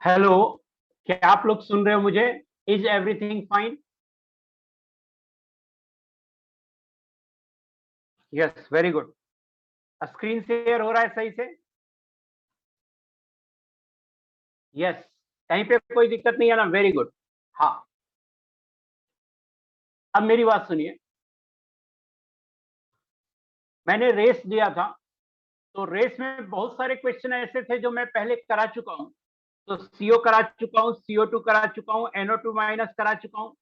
Hello. क्या आप लोग सुन रहे हो मुझे? Is everything fine? Yes, very good. Screen share हो रहा है सही से? यस। कहीं पे कोई दिक्कत नहीं है ना? Very good. हाँ। अब मेरी बात सुनिए। मैंने रेस दिया था, तो रेस में बहुत सारे क्वेश्चन ऐसे थे जो मैं पहले करा चुका हूँ। तो सीओ करा चुका हूँ, CO2 करा चुका हूँ, NO2 माइनस करा चुका हूँ।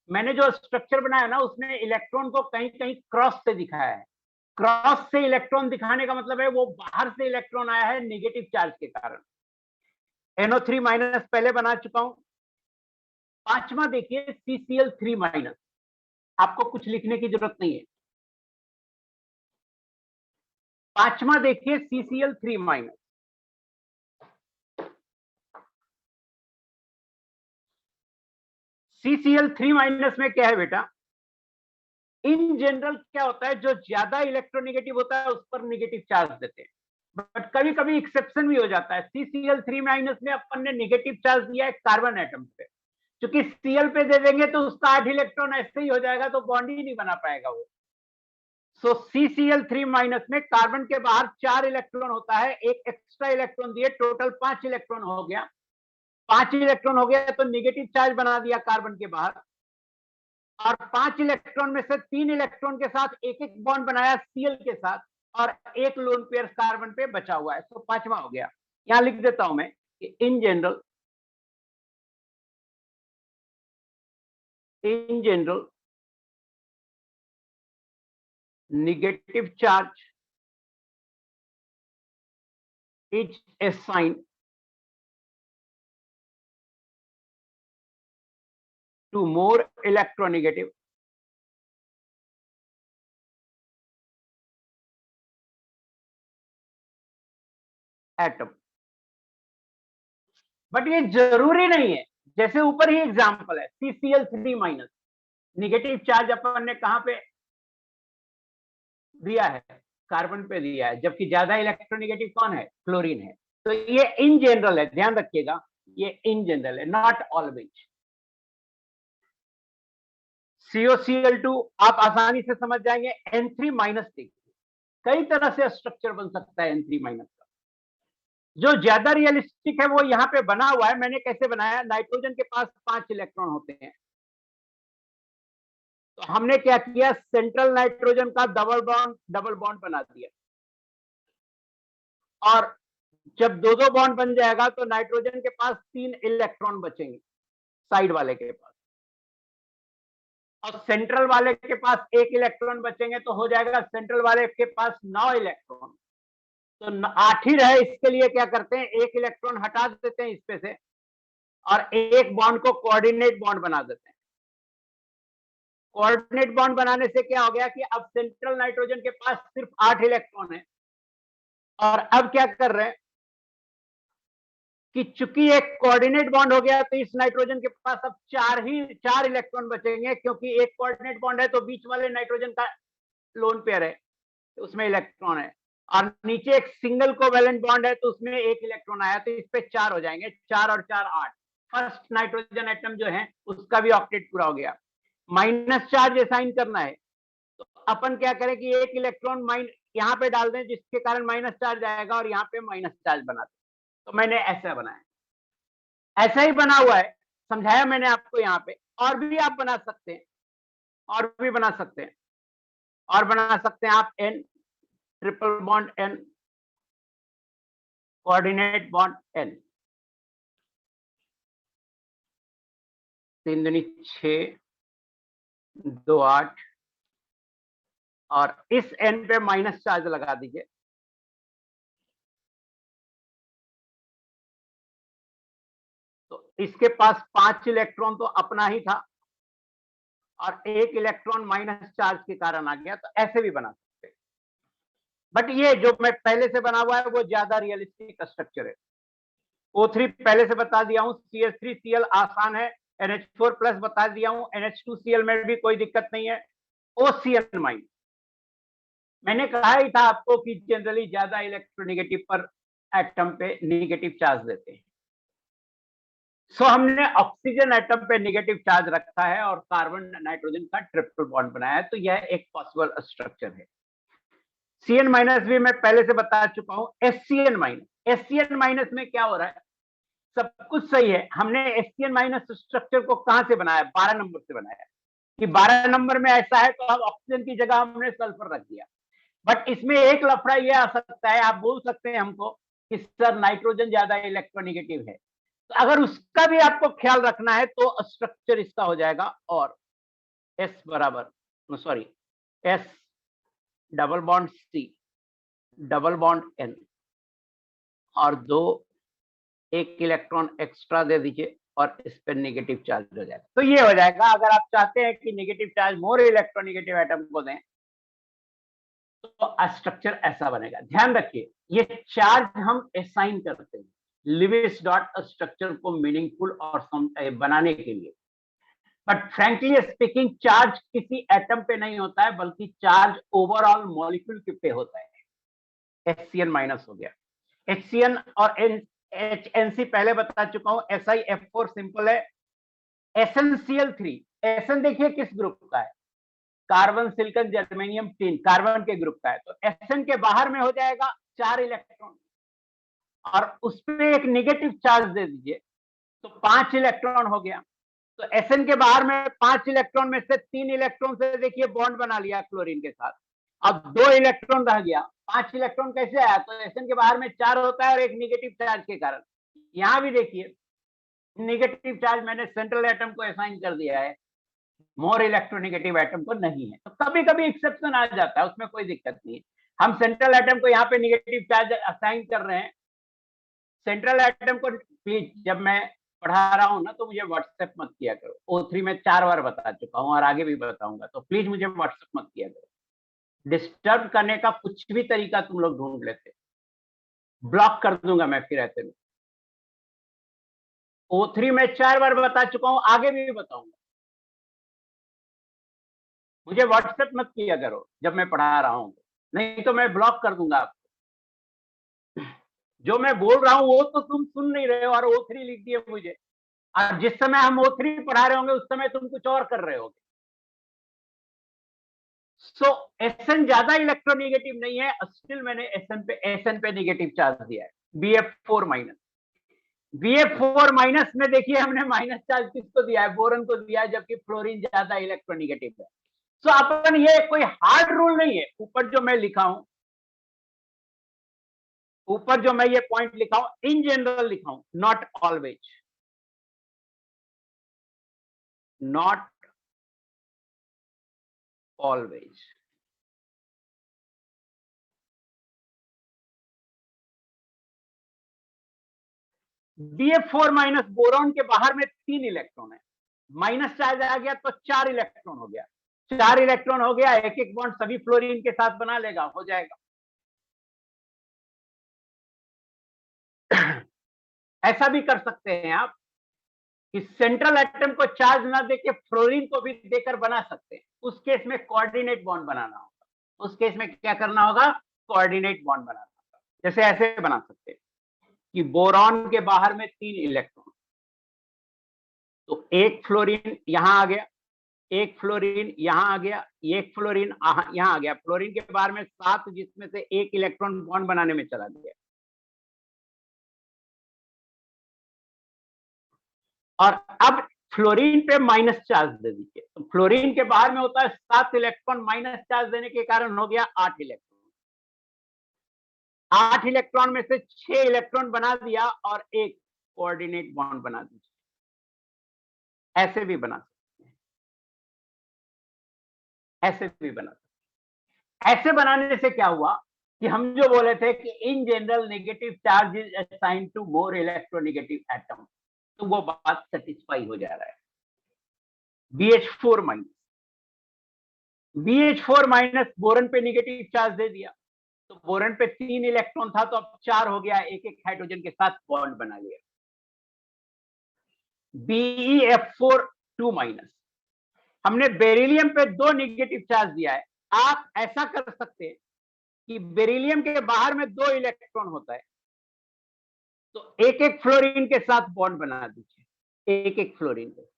मैंने जो स्ट्रक्चर बनाया ना, उसमें इलेक्ट्रॉन को कहीं कहीं क्रॉस से दिखाया है। क्रॉस से इलेक्ट्रॉन दिखाने का मतलब है वो बाहर से इलेक्ट्रॉन आया है नेगेटिव चार्ज के कारण। NO3 माइनस पहले बना चुका हूं। पांचवा देखिए, CCl3 माइनस। आपको कुछ लिखने की जरूरत नहीं है। पांचवा देखिए, CCl3 माइनस। CCl3 माइनस में क्या है बेटा? इन जनरल क्या होता है, जो ज्यादा इलेक्ट्रोनेगेटिव होता है उस पर नेगेटिव चार्ज देते हैं। बट कभी कभी एक्सेप्शन भी हो जाता है। CCl3 माइनस में अपन ने नेगेटिव चार्ज दिया है कार्बन एटम पे। क्योंकि Cl पे दे देंगे तो उसका 8 इलेक्ट्रॉन ऐसे ही हो जाएगा, तो बॉन्ड ही नहीं बना पाएगा वो। सो CCl3 माइनस में कार्बन के बाहर 4 इलेक्ट्रॉन होता है, एक एक्स्ट्रा इलेक्ट्रॉन दिए, टोटल 5 इलेक्ट्रॉन हो गया। 5 इलेक्ट्रॉन हो गया तो निगेटिव चार्ज बना दिया कार्बन के बाहर। और 5 इलेक्ट्रॉन में से 3 इलेक्ट्रॉन के साथ एक एक बॉन्ड बनाया Cl के साथ, और एक लोन पेयर कार्बन पे बचा हुआ है, तो पांचवा हो गया। यहां लिख देता हूं मैं कि in general negative charge is assigned to more electronegative atom। But ये जरूरी नहीं है। जैसे ऊपर ही एग्जांपल है, CCl3 माइनस। निगेटिव चार्ज अपन ने कहां पे दिया है? कार्बन पे दिया है, जबकि ज्यादा इलेक्ट्रोनेगेटिव कौन है? क्लोरीन है। तो ये इन जनरल है, ध्यान रखिएगा। ये इन जनरल है, नॉट ऑलवेज। COCl2 आप आसानी से समझ जाएंगे। N3 माइनस देखिए, कई तरह से स्ट्रक्चर बन सकता है N3 माइनस का। जो ज्यादा रियलिस्टिक है वो यहाँ पे बना हुआ है। मैंने कैसे बनाया? नाइट्रोजन के पास 5 इलेक्ट्रॉन होते हैं, तो हमने क्या किया, सेंट्रल नाइट्रोजन का डबल बॉन्ड बना दिया। और जब दो दो बॉन्ड बन जाएगा तो नाइट्रोजन के पास 3 इलेक्ट्रॉन बचेंगे साइड वाले के पास, और सेंट्रल वाले के पास एक इलेक्ट्रॉन बचेंगे, तो हो जाएगा सेंट्रल वाले के पास 9 इलेक्ट्रॉन। तो 8 ही रहे, इसके लिए क्या करते हैं, एक इलेक्ट्रॉन हटा देते हैं इसपे से, और एक बॉन्ड को कोऑर्डिनेट बॉन्ड बना देते हैं। कोऑर्डिनेट बॉन्ड बनाने से क्या हो गया कि अब सेंट्रल नाइट्रोजन के पास सिर्फ 8 इलेक्ट्रॉन है। और अब क्या कर रहे हैं कि चूंकि एक कोऑर्डिनेट बॉन्ड हो गया, तो इस नाइट्रोजन के पास अब 4 इलेक्ट्रॉन बचेंगे, क्योंकि एक कोऑर्डिनेट बॉन्ड है तो बीच वाले नाइट्रोजन का लोन पेयर है, तो उसमें इलेक्ट्रॉन है। और नीचे एक सिंगल कोवैलेंट बॉन्ड है तो उसमें एक इलेक्ट्रॉन आया, तो इस पे 4 हो जाएंगे। 4 और 4 8। फर्स्ट नाइट्रोजन एटम जो है उसका भी ऑक्टेट पूरा हो गया। माइनस चार्ज असाइन करना है, तो अपन क्या करें कि एक इलेक्ट्रॉन यहाँ पे डाल दें, जिसके कारण माइनस चार्ज आएगा, और यहाँ पे माइनस चार्ज बना दें। तो मैंने ऐसा बनाया, ऐसा ही बना हुआ है, समझाया मैंने आपको यहाँ पे। और भी आप बना सकते हैं, और भी बना सकते हैं, और बना सकते हैं आप N, triple bond N, coordinate bond N। 3 दूनी 6, 2 8, और इस N पे माइनस चार्ज लगा दीजिए। तो इसके पास 5 इलेक्ट्रॉन तो अपना ही था, और एक इलेक्ट्रॉन माइनस चार्ज के कारण आ गया, तो ऐसे भी बना सकते हैं। बट ये जो मैं पहले से बना हुआ है वो ज्यादा रियलिस्टिक स्ट्रक्चर है। O3 पहले से बता दिया हूं, CH3Cl आसान है। NH4 प्लस बता दिया हूं, NH2Cl में भी कोई दिक्कत नहीं है। OCl माइनस मैंने कहा ही था आपको कि जनरली ज्यादा इलेक्ट्रोनेगेटिव पर एटम पे नेगेटिव चार्ज देते हैं। सो हमने ऑक्सीजन एटम पे नेगेटिव चार्ज रखा है और कार्बन नाइट्रोजन का ट्रिपल बॉन्ड बनाया है, तो यह एक पॉसिबल स्ट्रक्चर है। Cn माइनस भी मैं पहले से बता चुका हूं। एससीएन माइनस में क्या हो रहा है, सब कुछ सही है। हमने एससीएन माइनस स्ट्रक्चर को कहां से बनाया, 12 नंबर से बनाया कि 12 नंबर में ऐसा है तो हम ऑक्सीजन की जगह हमने सल्फर रख दिया। बट इसमें एक लफड़ा यह आ सकता है, आप बोल सकते हैं हमको कि सर नाइट्रोजन ज्यादा इलेक्ट्रोनिगेटिव है, तो अगर उसका भी आपको ख्याल रखना है तो स्ट्रक्चर इसका हो जाएगा और एस बराबर sorry S double bond C double bond N और एक इलेक्ट्रॉन एक्स्ट्रा दे दीजिए और इस पर नेगेटिव चार्ज हो जाएगा। तो ये हो जाएगा, अगर आप चाहते हैं कि negative charge more electronegative atom को दें तो स्ट्रक्चर ऐसा बनेगा। ध्यान रखिए, ये चार्ज हम असाइन करते हैं लिविस डॉट स्ट्रक्चर को मीनिंगफुल और बनाने के लिए। बट फ्रैंकली स्पीकिंग चार्ज किसी एटम पे नहीं होता है, बल्कि चार्ज ओवरऑल मॉलिक्यूल पे होता है। HCN माइनस हो गया, HCN और HNC पहले बता चुका हूं। SiF4 सिंपल है। SnCl3, SN देखिए किस ग्रुप का है, carbon silicon germanium tin, carbon के ग्रुप का है, तो SN के बाहर में हो जाएगा 4 इलेक्ट्रॉन और उसमें एक नेगेटिव चार्ज दे दीजिए तो 5 इलेक्ट्रॉन हो गया। तो SN के बाहर में 5 इलेक्ट्रॉन में से 3 इलेक्ट्रॉन से देखिए बॉन्ड बना लिया क्लोरीन के साथ, अब 2 इलेक्ट्रॉन रह गया। 5 इलेक्ट्रॉन कैसे आया, तो SN के बाहर में 4 होता है और एक नेगेटिव चार्ज के कारण। यहां भी देखिए नेगेटिव चार्ज मैंने सेंट्रल एटम को असाइन कर दिया है, मोर इलेक्ट्रोनिगेटिव एटम को नहीं है। तो कभी कभी एक्सेप्शन आ जाता है, उसमें कोई दिक्कत नहीं है। हम सेंट्रल एटम को यहाँ पे नेगेटिव चार्ज असाइन कर रहे हैं। सेंट्रल एटम को प्लीज जब मैं पढ़ा रहा हूं ना तो मुझे व्हाट्सएप मत किया करो। O3 में 4 बार बता चुका हूं और आगे भी बताऊंगा, तो प्लीज मुझे व्हाट्सएप मत किया करो। डिस्टर्ब करने का कुछ भी तरीका तुम लोग ढूंढ लेते, ब्लॉक कर दूंगा मैं फिर ऐसे में। O3 में 4 बार बता चुका हूं, आगे भी बताऊंगा। मुझे व्हाट्सएप मत किया करो जब मैं पढ़ा रहा हूं, नहीं तो मैं ब्लॉक कर दूंगा आपको। जो मैं बोल रहा हूं वो तो तुम सुन नहीं रहे हो और O3 लिख दिए मुझे, और जिस समय हम O3 पढ़ा रहे होंगे उस समय तुम कुछ और कर रहे होगे। सो SN ज्यादा इलेक्ट्रोनिगेटिव नहीं है, स्टिल मैंने SN पे नेगेटिव चार्ज दिया है। BF4 माइनस, BF4 माइनस में देखिए हमने माइनस चार्ज किसको दिया है, बोरन को दिया है, जबकि फ्लोरीन ज्यादा इलेक्ट्रोनिगेटिव है। सो अपन ये कोई हार्ड रूल नहीं है, ऊपर जो मैं लिखा हूं, ऊपर जो मैं ये पॉइंट लिखा हूं इन जनरल लिखा हूं, not always, not always. BF4 minus boron के बाहर में 3 इलेक्ट्रॉन है, माइनस चार्ज आ गया तो 4 इलेक्ट्रॉन हो गया। 4 इलेक्ट्रॉन हो गया, एक एक बॉन्ड सभी फ्लोरीन के साथ बना लेगा, हो जाएगा। ऐसा भी कर सकते हैं आप कि सेंट्रल एटम को चार्ज ना देके फ्लोरीन को भी देकर बना सकते हैं। उस केस में कोऑर्डिनेट बॉन्ड बनाना होगा, उस केस में क्या करना होगा, कोऑर्डिनेट बॉन्ड बनाना होगा। जैसे ऐसे बना सकते हैं कि बोरॉन के बाहर में 3 इलेक्ट्रॉन, तो एक फ्लोरीन यहां आ गया, एक फ्लोरीन यहां आ गया, एक फ्लोरीन यहां आ गया। फ्लोरीन के बाहर में 7, जिसमें से एक इलेक्ट्रॉन बॉन्ड बनाने में चला गया। और अब फ्लोरीन पे माइनस चार्ज दे दीजिए, तो फ्लोरीन के बाहर में होता है 7 इलेक्ट्रॉन, माइनस चार्ज देने के कारण हो गया 8 इलेक्ट्रॉन। 8 इलेक्ट्रॉन में से 6 इलेक्ट्रॉन बना दिया और एक कोऑर्डिनेट बॉन्ड बना दीजिए। ऐसे भी बना सकते हैं, ऐसे भी बना सकते हैं। ऐसे बनाने से क्या हुआ कि हम जो बोले थे कि in general negative charge is assigned to more electronegative atom, तो वो बात सेटिस्फाई हो जा रहा है। BH4 minus, BH4 minus boron पे नेगेटिव चार्ज दे दिया, तो बोरन पे 3 इलेक्ट्रॉन था तो अब 4 हो गया, एक एक हाइड्रोजन के साथ बॉन्ड बना लिया। BeF4 2 माइनस, हमने बेरिलियम पे 2 नेगेटिव चार्ज दिया है। आप ऐसा कर सकते हैं कि बेरिलियम के बाहर में 2 इलेक्ट्रॉन होता है, तो एक एक फ्लोरीन के साथ बॉन्ड बना दीजिए। एक एक फ्लोरीन पे।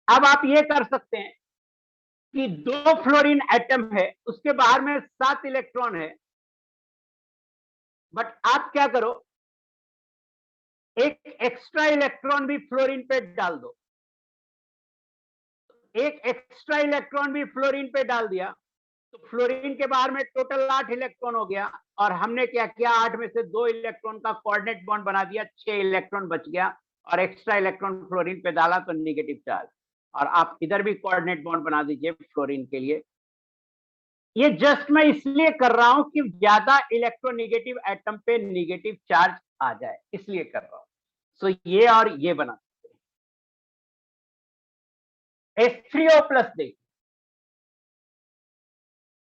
अब आप ये कर सकते हैं कि 2 फ्लोरीन एटम है, उसके बाहर में 7 इलेक्ट्रॉन है, बट आप क्या करो, एक एक्स्ट्रा इलेक्ट्रॉन भी फ्लोरीन पे डाल दो। एक एक्स्ट्रा इलेक्ट्रॉन भी फ्लोरीन पे डाल दिया तो फ्लोरीन के बाहर में टोटल 8 इलेक्ट्रॉन हो गया, और हमने क्या किया, 8 में से 2 इलेक्ट्रॉन का कोऑर्डिनेट बॉन्ड बना दिया, 6 इलेक्ट्रॉन बच गया, और एक्स्ट्रा इलेक्ट्रॉन फ्लोरीन पे डाला तो नेगेटिव चार्ज। और आप इधर भी कोऑर्डिनेट बॉन्ड बना दीजिए फ्लोरीन के लिए। ये जस्ट मैं इसलिए कर रहा हूं कि ज्यादा इलेक्ट्रोनेगेटिव एटम पे नेगेटिव चार्ज आ जाए, इसलिए कर रहा हूं। सो ये और ये बना सकते हैं। H3O प्लस देखिए,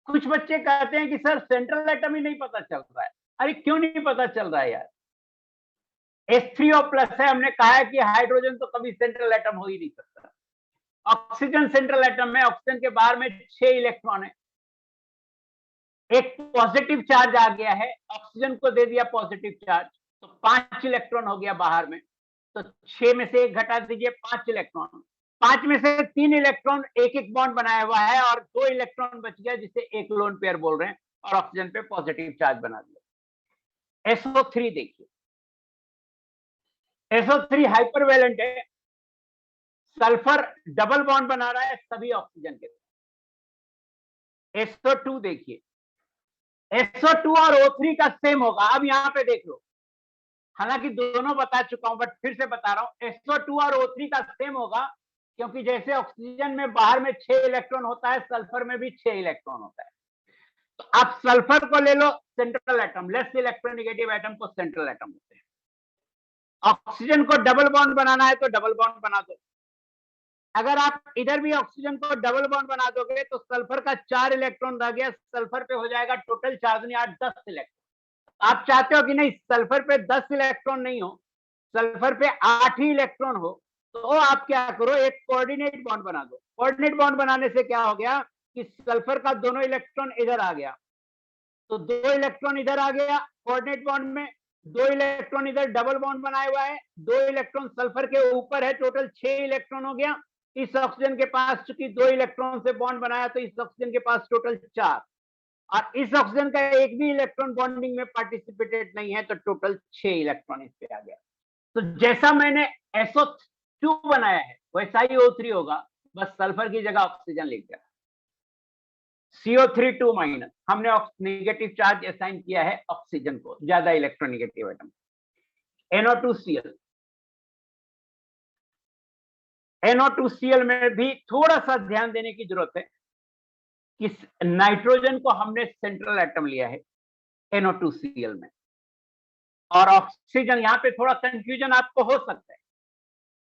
कुछ बच्चे कहते हैं कि सर सेंट्रल एटम ही नहीं पता चल रहा है। अरे क्यों नहीं पता चल रहा है यार? H3O प्लस है, हमने कहा है कि हाइड्रोजन तो कभी सेंट्रल एटम हो ही नहीं सकता। ऑक्सीजन सेंट्रल एटम है, ऑक्सीजन के बाहर में 6 इलेक्ट्रॉन है, एक पॉजिटिव चार्ज आ गया है, ऑक्सीजन को दे दिया पॉजिटिव चार्ज, तो 5 इलेक्ट्रॉन हो गया बाहर में, तो 6 में से 1 घटा दीजिए, 5 इलेक्ट्रॉन। 5 में से 3 इलेक्ट्रॉन एक एक बॉन्ड बनाया हुआ है, और 2 इलेक्ट्रॉन बच गया जिसे एक लोन पेयर बोल रहे हैं, और ऑक्सीजन पे पॉजिटिव चार्ज बना दिया। SO3 देखिए, SO3 हाइपरवैलेंट है, सल्फर डबल बॉन्ड बना रहा है सभी ऑक्सीजन के साथ। SO2 देखिए, SO2 और O3 का सेम होगा। अब यहां पे देख लो, हालांकि दोनों बता चुका हूं बट फिर से बता रहा हूं, SO2 और O3 का सेम होगा, क्योंकि जैसे ऑक्सीजन में बाहर में 6 इलेक्ट्रॉन होता है, सल्फर में भी 6 इलेक्ट्रॉन होता है। तो आप सल्फर को ले लो central atom, less electronegative atom को सेंट्रल एटम होते हैं। ऑक्सीजन को डबल बॉन्ड बनाना है तो डबल बॉन्ड बना दो। अगर आप इधर भी ऑक्सीजन को डबल बॉन्ड बना दोगे तो सल्फर का 4 इलेक्ट्रॉन रह गया, सल्फर पे हो जाएगा टोटल चार्ज नहीं 8 10 इलेक्ट्रॉन। आप चाहते हो कि नहीं सल्फर पे 10 इलेक्ट्रॉन नहीं हो, सल्फर पे 8 ही इलेक्ट्रॉन हो, तो आप क्या करो, एक कोऑर्डिनेट बॉन्ड बना दो। कोऑर्डिनेट बॉन्ड बनाने से क्या हो गया कि सल्फर का दोनों इलेक्ट्रॉन इधर आ गया, तो 2 इलेक्ट्रॉन इधर आ गया कोऑर्डिनेट बॉन्ड में, 2 इलेक्ट्रॉन इधर डबल बॉन्ड बनाया हुआ है, 2 इलेक्ट्रॉन सल्फर के ऊपर है, टोटल 6 इलेक्ट्रॉन हो गया। इस ऑक्सीजन के पास चूंकि 2 इलेक्ट्रॉन से बॉन्ड बनाया तो इस ऑक्सीजन के पास टोटल 4, और इस ऑक्सीजन का एक भी इलेक्ट्रॉन बॉन्डिंग में पार्टिसिपेटेड नहीं है, तो टोटल 6 इलेक्ट्रॉन इस पे आ गया। तो जैसा मैंने SO2 बनाया है वैसा ही O3 होगा, बस सल्फर की जगह ऑक्सीजन लिख दिया। CO3 2 माइनस, हमने नेगेटिव चार्ज असाइन किया है ऑक्सीजन को, ज्यादा इलेक्ट्रोनेगेटिव एटम। NO2Cl, NO2Cl में भी थोड़ा सा ध्यान देने की जरूरत है कि नाइट्रोजन को हमने सेंट्रल एटम लिया है NO2Cl में, और ऑक्सीजन, यहां पे थोड़ा कंफ्यूजन आपको हो सकता है,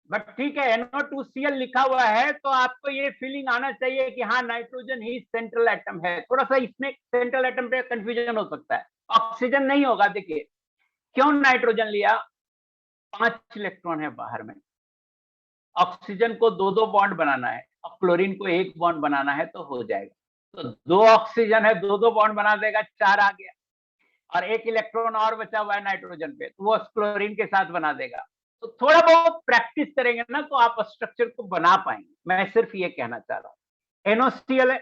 बट ठीक है, NO2Cl लिखा हुआ है तो आपको ये फीलिंग आना चाहिए कि हाँ नाइट्रोजन ही सेंट्रल एटम है। थोड़ा सा इसमें सेंट्रल एटम पे कंफ्यूजन हो सकता है, ऑक्सीजन नहीं होगा। देखिए क्यों नाइट्रोजन लिया, 5 इलेक्ट्रॉन है बाहर में, ऑक्सीजन को 2-2 बॉन्ड बनाना है और क्लोरीन को 1 बॉन्ड बनाना है तो हो जाएगा। तो 2 ऑक्सीजन है, 2-2 बॉन्ड बना देगा, 4 आ गया, और 1 इलेक्ट्रॉन और बचा हुआ है नाइट्रोजन पे, तो वो क्लोरीन के साथ बना देगा। तो थोड़ा बहुत प्रैक्टिस करेंगे ना तो आप स्ट्रक्चर को बना पाएंगे, मैं सिर्फ ये कहना चाह रहा हूं। NOCl है,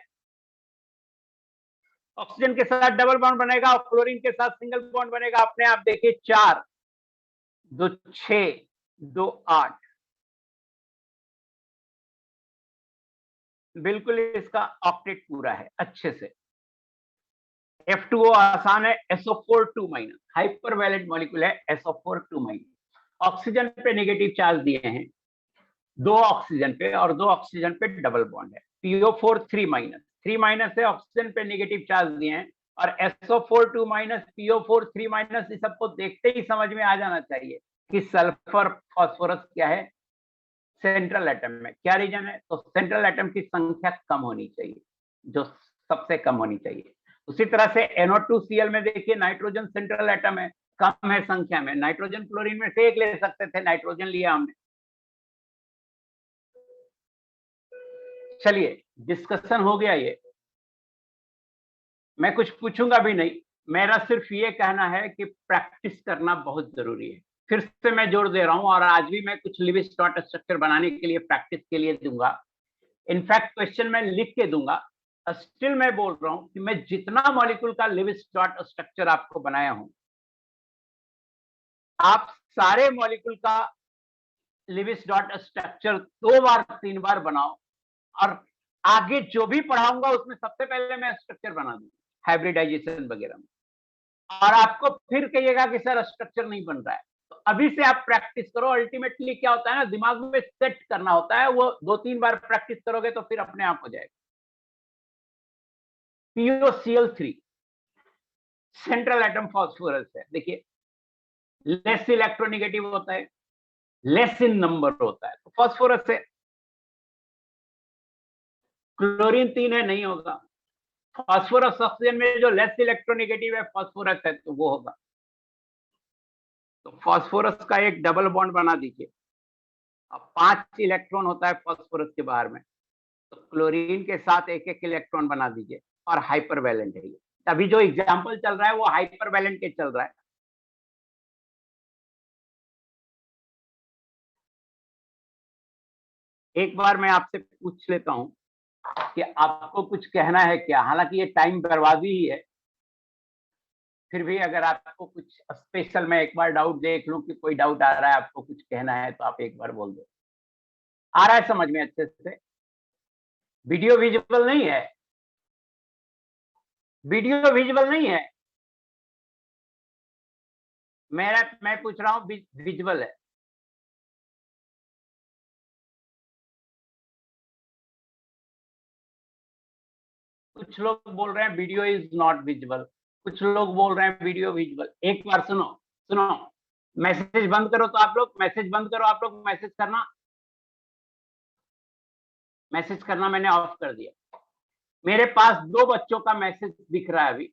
ऑक्सीजन के साथ डबल बॉन्ड बनेगा और क्लोरीन के साथ सिंगल बॉन्ड बनेगा, अपने आप देखिए 4 2 6 2 8, बिल्कुल इसका ऑक्टेट पूरा है अच्छे से। F2O आसान है, SO4 2 माइनस, हाइपरवैलेंट मॉलिक्यूल है, SO4 2 माइनस। ऑक्सीजन पे नेगेटिव चार्ज दिए हैं 2 ऑक्सीजन पे, और 2 ऑक्सीजन पे डबल बॉन्ड है। PO4 3 माइनस, 3 माइनस है, ऑक्सीजन पे नेगेटिव चार्ज दिए हैं, और SO4 2 माइनस PO4 3 माइनस, इस सबको देखते ही समझ में आ जाना चाहिए कि सल्फर फास्फोरस क्या है सेंट्रल एटम में। क्या रीजन है, तो सेंट्रल एटम की संख्या कम होनी चाहिए, जो सबसे कम होनी चाहिए। उसी तरह से NO2Cl में देखिए नाइट्रोजन सेंट्रल एटम है, कम है संख्या में, नाइट्रोजन क्लोरीन में से एक ले सकते थे, नाइट्रोजन लिया हमने। चलिए डिस्कशन हो गया ये, मैं कुछ पूछूंगा भी नहीं, मेरा सिर्फ ये कहना है कि प्रैक्टिस करना बहुत जरूरी है। फिर से मैं जोर दे रहा हूं, और आज भी मैं कुछ लिविस डॉट स्ट्रक्चर बनाने के लिए प्रैक्टिस के लिए दूंगा। इनफैक्ट क्वेश्चन मैं लिख के दूंगा। स्टिल मैं बोल रहा हूं कि मैं जितना मॉलिक्यूल का लिविस डॉट स्ट्रक्चर आपको बनाया हूं, आप सारे मॉलिक्यूल का लिविस डॉट स्ट्रक्चर 2 बार 3 बार बनाओ, और आगे जो भी पढ़ाऊंगा उसमें सबसे पहले मैं स्ट्रक्चर बना दूंगा हाइब्रिडाइजेशन वगैरह में। और आपको फिर कहिएगा कि सर स्ट्रक्चर नहीं बन रहा है, तो अभी से आप प्रैक्टिस करो। अल्टीमेटली क्या होता है ना, दिमाग में सेट करना होता है, वो 2-3 बार प्रैक्टिस करोगे तो फिर अपने आप हो जाएगा। POCl3 सेंट्रल एटम फॉस्फोरस है। देखिए, लेस इलेक्ट्रोनिगेटिव होता है, लेस इन नंबर होता है, तो फॉस्फोरस है। क्लोरीन 3 है, नहीं होगा। फॉस्फोरस ऑक्सीजन में जो लेस इलेक्ट्रोनिगेटिव है फॉस्फोरस है, तो वो होगा। तो फॉस्फोरस का एक डबल बॉन्ड बना दीजिए। अब 5 इलेक्ट्रॉन होता है फॉस्फोरस के बाहर में, तो क्लोरीन के साथ एक एक इलेक्ट्रॉन बना दीजिए, और हाइपर वैलेंट है ये। अभी जो एग्जाम्पल चल रहा है वो हाइपर वैलेंट के चल रहा है। एक बार मैं आपसे पूछ लेता हूं कि आपको कुछ कहना है क्या, हालांकि ये टाइम बर्बादी ही है। फिर भी अगर आपको कुछ स्पेशल, मैं एक बार डाउट देख लूं कि कोई डाउट आ रहा है, आपको कुछ कहना है, तो आप एक बार बोल दो। आ रहा है समझ में अच्छे से? वीडियो विजुअल नहीं है? वीडियो विजुअल नहीं है? मैं पूछ रहा हूँ विजुअल है? कुछ लोग बोल रहे हैं वीडियो इज नॉट विजुअल, कुछ लोग बोल रहे हैं वीडियो विजुअल। एक बार सुनो, सुनो। मैसेज बंद करो, तो आप लोग मैसेज बंद करो, आप लोग मैसेज करना। मैसेज करना मैंने ऑफ कर दिया। मेरे पास 2 बच्चों का मैसेज दिख रहा है अभी,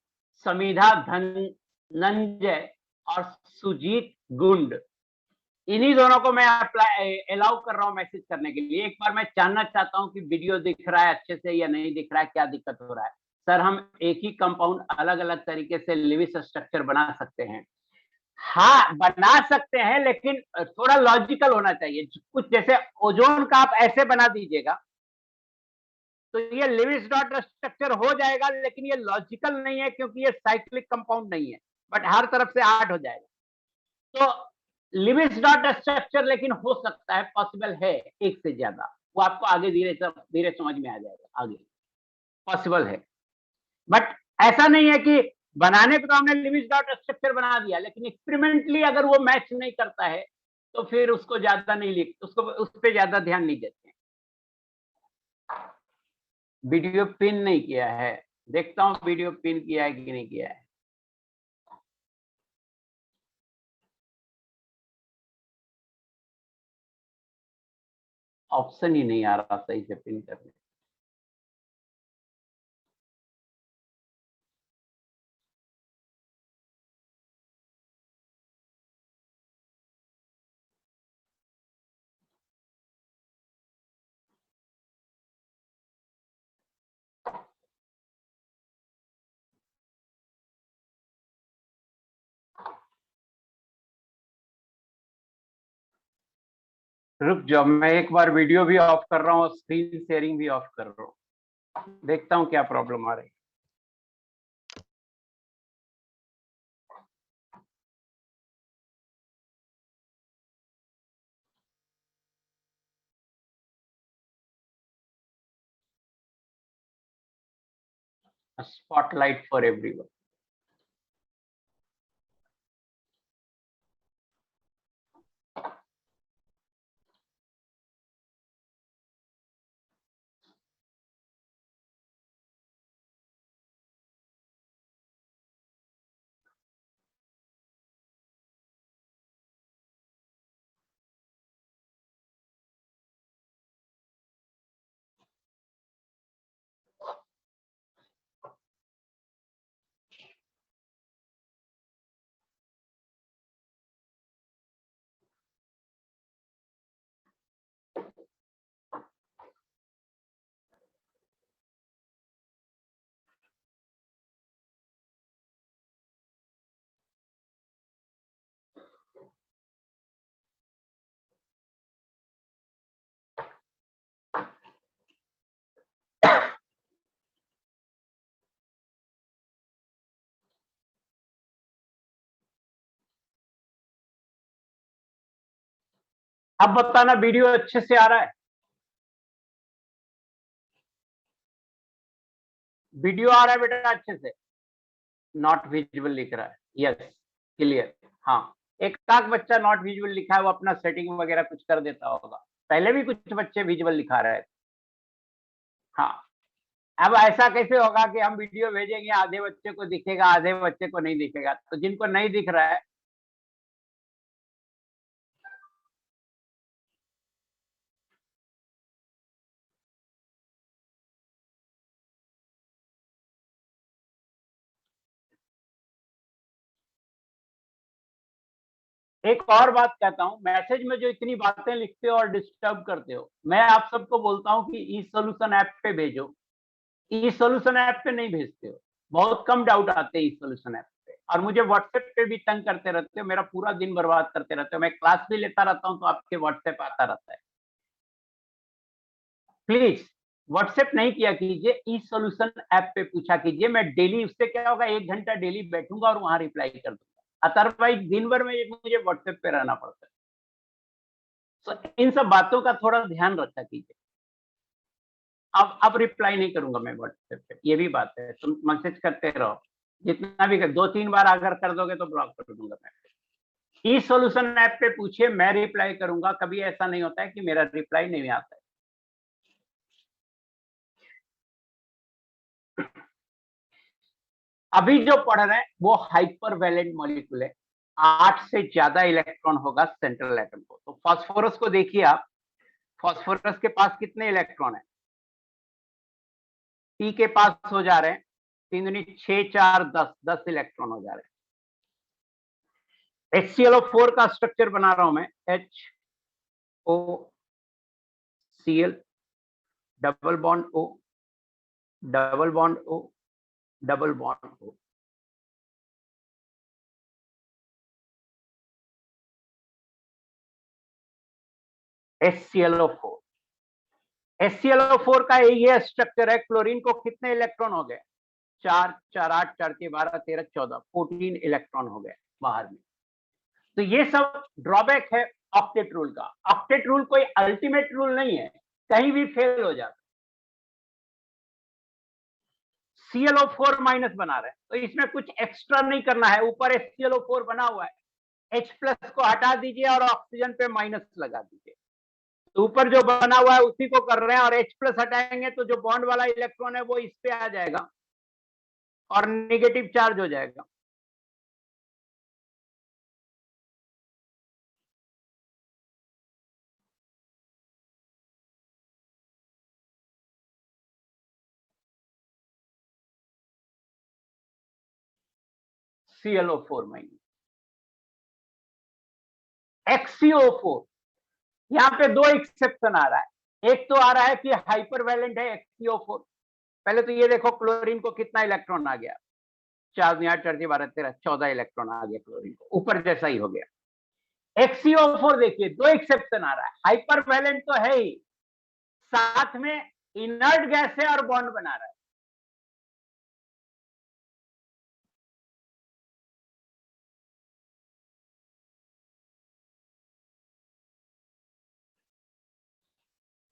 समीधा धनंजय और सुजीत गुंड। इन्हीं दोनों को मैं अप्लाई अलाउ कर रहा हूँ मैसेज करने के लिए। एक बार मैं जानना चाहता हूँ कि वीडियो दिख रहा है अच्छे से या नहीं दिख रहा है, क्या दिक्कत हो रहा है। सर, हम एक ही कंपाउंड अलग अलग तरीके से लिविस स्ट्रक्चर बना सकते हैं। हाँ, बना सकते हैं, लेकिन थोड़ा लॉजिकल होना चाहिए। कुछ जैसे ओजोन का आप ऐसे बना दीजिएगा तो ये लिविस डॉट स्ट्रक्चर हो जाएगा, लेकिन ये लॉजिकल नहीं है, क्योंकि ये साइक्लिक कंपाउंड नहीं है। बट हर तरफ से 8 हो जाएगा। तो लिविस डॉट स्ट्रक्चर लेकिन हो सकता है, पॉसिबल है एक से ज्यादा। वो आपको आगे धीरे धीरे समझ में आ जाएगा, आगे पॉसिबल है। बट ऐसा नहीं है कि बनाने को तो हमने लिविस डॉट स्ट्रक्चर बना दिया, लेकिन एक्सपेरिमेंटली अगर वो मैच नहीं करता है तो फिर उसको ज्यादा नहीं लिख, उसको उस पर ज्यादा ध्यान नहीं देते हैं। वीडियो पिन नहीं किया है, देखता हूँ वीडियो पिन किया है कि नहीं किया है। ऑप्शन ही नहीं आ रहा सही से पिन करने। रुक जाओ, मैं एक बार वीडियो भी ऑफ कर रहा हूँ और स्क्रीन शेयरिंग भी ऑफ कर रहा हूँ, देखता हूँ क्या प्रॉब्लम आ रही है। Spotlight for everyone. अब बताना वीडियो अच्छे से आ रहा है? वीडियो आ रहा है बेटा अच्छे से? नॉट विजिबल लिख रहा है, यस क्लियर। हाँ, एक आध बच्चा नॉट विजिबल लिखा है, वो अपना सेटिंग वगैरह कुछ कर देता होगा। पहले भी कुछ बच्चे विजिबल लिखा रहे थे। हाँ, अब ऐसा कैसे होगा कि हम वीडियो भेजेंगे, आधे बच्चे को दिखेगा, आधे बच्चे को नहीं दिखेगा? तो जिनको नहीं दिख रहा है, एक और बात कहता हूं, मैसेज में जो इतनी बातें लिखते हो और डिस्टर्ब करते हो, मैं आप सबको बोलता हूं कि ई सोल्यूशन ऐप पे भेजो। ई सोल्यूशन ऐप पे नहीं भेजते हो, बहुत कम डाउट आते हैं ई सोल्यूशन ऐप पे, और मुझे व्हाट्सएप पे भी तंग करते रहते हो, मेरा पूरा दिन बर्बाद करते रहते हो। मैं क्लास भी लेता रहता हूं तो आपके व्हाट्सएप आता रहता है। प्लीज व्हाट्सएप नहीं किया कीजिए, ई सोल्यूशन ऐप पे पूछा कीजिए। मैं डेली, उससे क्या होगा, 1 घंटा डेली बैठूंगा और वहां रिप्लाई कर दूंगा। अदरवाइज दिन भर में मुझे व्हाट्सएप पे रहना पड़ता है। तो इन सब बातों का थोड़ा ध्यान रखा कीजिए। अब रिप्लाई नहीं करूंगा मैं व्हाट्सएप पे, ये भी बात है। तुम मैसेज करते रहो, जितना भी कर, 2-3 बार अगर कर दोगे तो ब्लॉक कर दूंगा मैं। ई सोल्यूशन ऐप पे पूछिए, मैं रिप्लाई करूंगा। कभी ऐसा नहीं होता है कि मेरा रिप्लाई नहीं आता है। अभी जो पढ़ रहे हैं वो हाइपर वैलेंट मॉलिक्यूल है। 8 से ज्यादा इलेक्ट्रॉन होगा सेंट्रल एटम को। तो फास्फोरस को देखिए आप, फास्फोरस के पास कितने इलेक्ट्रॉन है? टी के पास हो जा रहे हैं 3 दूनी 6 4 10, 10 इलेक्ट्रॉन हो जा रहे हैं। HClO4 का स्ट्रक्चर बना रहा हूं मैं, HOCl, double bond O, double bond O, double bond O। HClO4, HClO4 का ये स्ट्रक्चर है। क्लोरीन को कितने इलेक्ट्रॉन हो गए? 4 4 8 4 के 12 13 14, 14 इलेक्ट्रॉन हो गए बाहर में। तो ये सब ड्रॉबैक है ऑक्टेट रूल का। ऑक्टेट रूल कोई अल्टीमेट रूल नहीं है, कहीं भी फेल हो जाता। ClO4 माइनस बना रहे हैं तो इसमें कुछ एक्स्ट्रा नहीं करना है। ऊपर HClO4 बना हुआ है, H प्लस को हटा दीजिए और ऑक्सीजन पे माइनस लगा दीजिए। तो ऊपर जो बना हुआ है उसी को कर रहे हैं, और H प्लस हटाएंगे तो जो बॉन्ड वाला इलेक्ट्रॉन है वो इस पे आ जाएगा और निगेटिव चार्ज हो जाएगा। ClO4 माइनस, XCO4, यहाँ पे 2 एक्सेप्शन आ रहा है। एक तो आ रहा है कि हाइपर वैलेंट है XCO4। पहले तो ये देखो क्लोरीन को कितना इलेक्ट्रॉन आ गया, 4 8 4 12 13 14 इलेक्ट्रॉन आ गया क्लोरीन को, ऊपर जैसा ही हो गया। XCO4 देखिए 2 एक्सेप्शन आ रहा है, हाइपर वैलेंट तो है ही, साथ में इनर्ट गैस है और बॉन्ड बना रहा है।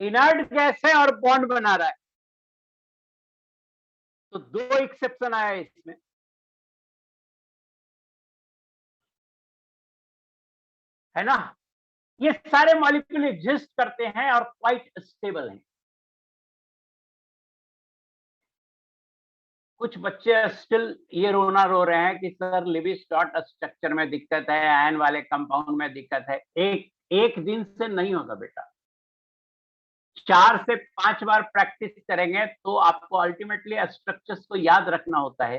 इनर्ट गैस है और बॉन्ड बना रहा है, तो 2 एक्सेप्शन आया है इसमें। है ना? ये सारे मॉलिक्यूल एग्जिस्ट करते हैं और क्वाइट स्टेबल हैं। कुछ बच्चे स्टिल ये रोना रो रहे हैं कि सर लिविस डॉट स्ट्रक्चर में दिक्कत है, आयन वाले कंपाउंड में दिक्कत है। एक एक दिन से नहीं होगा बेटा, 4 से 5 बार प्रैक्टिस करेंगे तो आपको अल्टीमेटली स्ट्रक्चर्स को याद रखना होता है।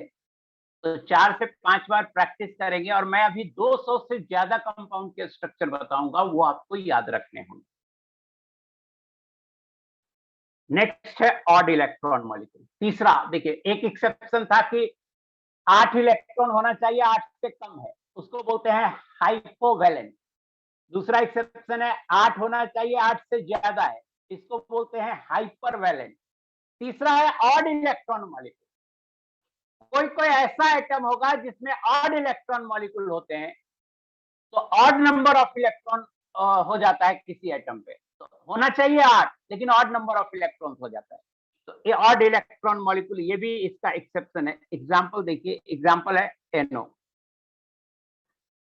तो 4 से 5 बार प्रैक्टिस करेंगे और मैं अभी 200 से ज्यादा कंपाउंड के स्ट्रक्चर बताऊंगा, वो आपको याद रखने होंगे। नेक्स्ट है ऑड इलेक्ट्रॉन मॉलिक्यूल। तीसरा देखिए, एक एक्सेप्शन था कि 8 इलेक्ट्रॉन होना चाहिए, 8 से कम है, उसको बोलते हैं हाइपोवैलेंट। दूसरा एक्सेप्शन है 8 होना चाहिए, 8 से ज्यादा है, इसको बोलते हैं हाइपरवैलेंट। तीसरा है ऑड इलेक्ट्रॉन मॉलिक्यूल। कोई कोई ऐसा एटम होगा जिसमें ऑड इलेक्ट्रॉन मॉलिक्यूल होते हैं, तो ऑड नंबर ऑफ इलेक्ट्रॉन हो जाता है किसी एटम पे, तो होना चाहिए 8, लेकिन ऑड नंबर ऑफ इलेक्ट्रॉन्स हो जाता है, तो ये ऑड इलेक्ट्रॉन मॉलिक्यूल, ये भी इसका एक्सेप्शन है। एग्जांपल देखिए, एग्जांपल है NO।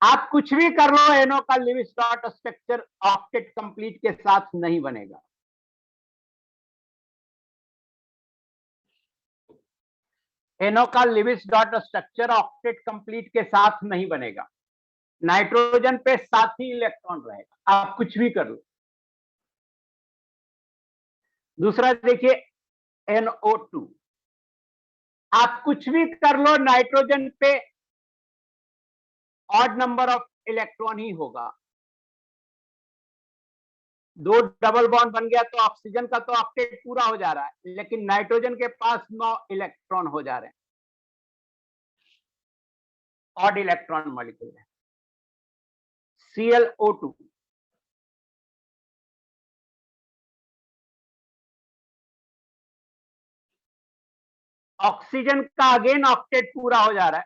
आप कुछ भी कर लो, NO का Lewis dot structure octet complete के साथ नहीं बनेगा। NO का Lewis dot structure octet complete के साथ नहीं बनेगा। नाइट्रोजन पे 7 ही इलेक्ट्रॉन रहेगा, आप कुछ भी कर लो। दूसरा देखिए NO2, आप कुछ भी कर लो, नाइट्रोजन पे ऑड नंबर ऑफ इलेक्ट्रॉन ही होगा। 2 डबल बॉन्ड बन गया तो ऑक्सीजन का तो ऑक्टेट पूरा हो जा रहा है, लेकिन नाइट्रोजन के पास 9 इलेक्ट्रॉन हो जा रहे हैं, ऑड इलेक्ट्रॉन मॉलिक्यूल है। ClO2, ऑक्सीजन का अगेन ऑक्टेट पूरा हो जा रहा है,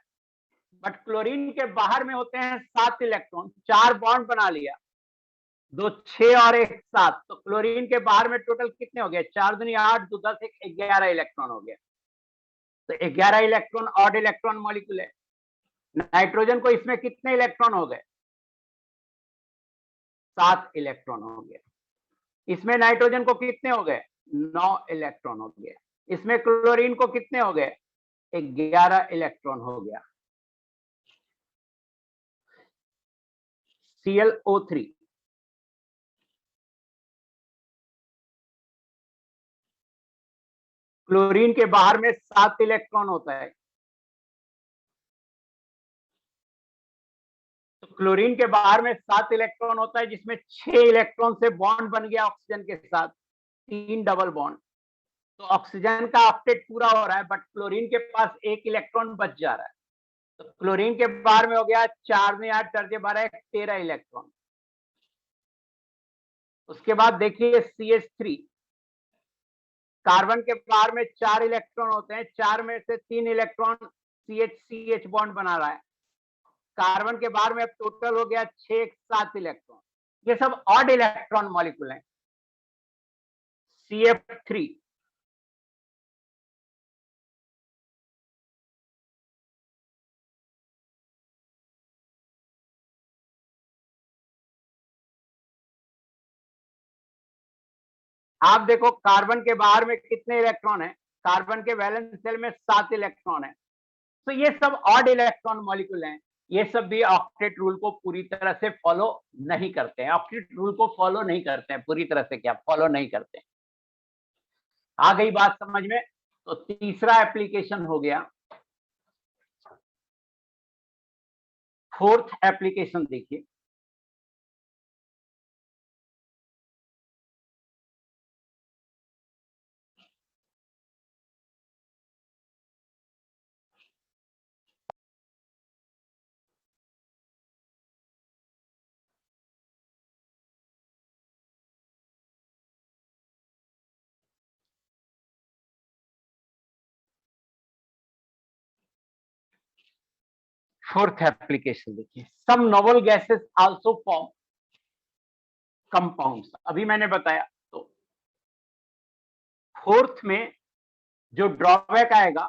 बट क्लोरीन के बाहर में होते हैं 7 इलेक्ट्रॉन, 4 बॉन्ड बना लिया, 2 6 और 1 7, तो क्लोरीन के बाहर में टोटल कितने हो गए? 4 दूनी 8, 2 10, 1 11 इलेक्ट्रॉन हो गया। तो 11 इलेक्ट्रॉन ऑड इलेक्ट्रॉन मॉलिक्यूल है। नाइट्रोजन को इसमें कितने इलेक्ट्रॉन हो गए? 7 इलेक्ट्रॉन हो गए। इसमें नाइट्रोजन को कितने हो गए? 9 इलेक्ट्रॉन हो गए। इसमें क्लोरीन को कितने हो गए? 11 इलेक्ट्रॉन हो गया। ClO3, क्लोरीन के बाहर में 7 इलेक्ट्रॉन होता है, तो क्लोरीन के बाहर में 7 इलेक्ट्रॉन होता है, जिसमें 6 इलेक्ट्रॉन से बॉन्ड बन गया ऑक्सीजन के साथ, 3 डबल बॉन्ड, तो ऑक्सीजन का ऑक्टेट पूरा हो रहा है, बट क्लोरीन के पास 1 इलेक्ट्रॉन बच जा रहा है। तो क्लोरीन के बाहर में हो गया 4 में 8 4 12 13 इलेक्ट्रॉन। उसके बाद देखिए CH3, कार्बन के बाहर में 4 इलेक्ट्रॉन होते हैं, 4 में से 3 इलेक्ट्रॉन CH बॉन्ड बना रहा है। कार्बन के बाहर में अब टोटल हो गया 6 7 इलेक्ट्रॉन। ये सब ऑड इलेक्ट्रॉन मॉलिक्यूल हैं। CF3, आप देखो कार्बन के बाहर में कितने इलेक्ट्रॉन है? कार्बन के वैलेंस शेल में 7 इलेक्ट्रॉन है। तो ये सब ऑड इलेक्ट्रॉन मॉलिक्यूल हैं। ये सब भी ऑक्टेट रूल को पूरी तरह से फॉलो नहीं करते हैं, ऑक्टेट रूल को फॉलो नहीं करते हैं पूरी तरह से, क्या फॉलो नहीं करते हैं। आ गई बात समझ में? तो तीसरा एप्लीकेशन हो गया। फोर्थ एप्लीकेशन देखिए, फोर्थ एप्लीकेशन देखिए, some noble gases also form compounds. अभी मैंने बताया, तो फोर्थ में जो ड्रॉबैक आएगा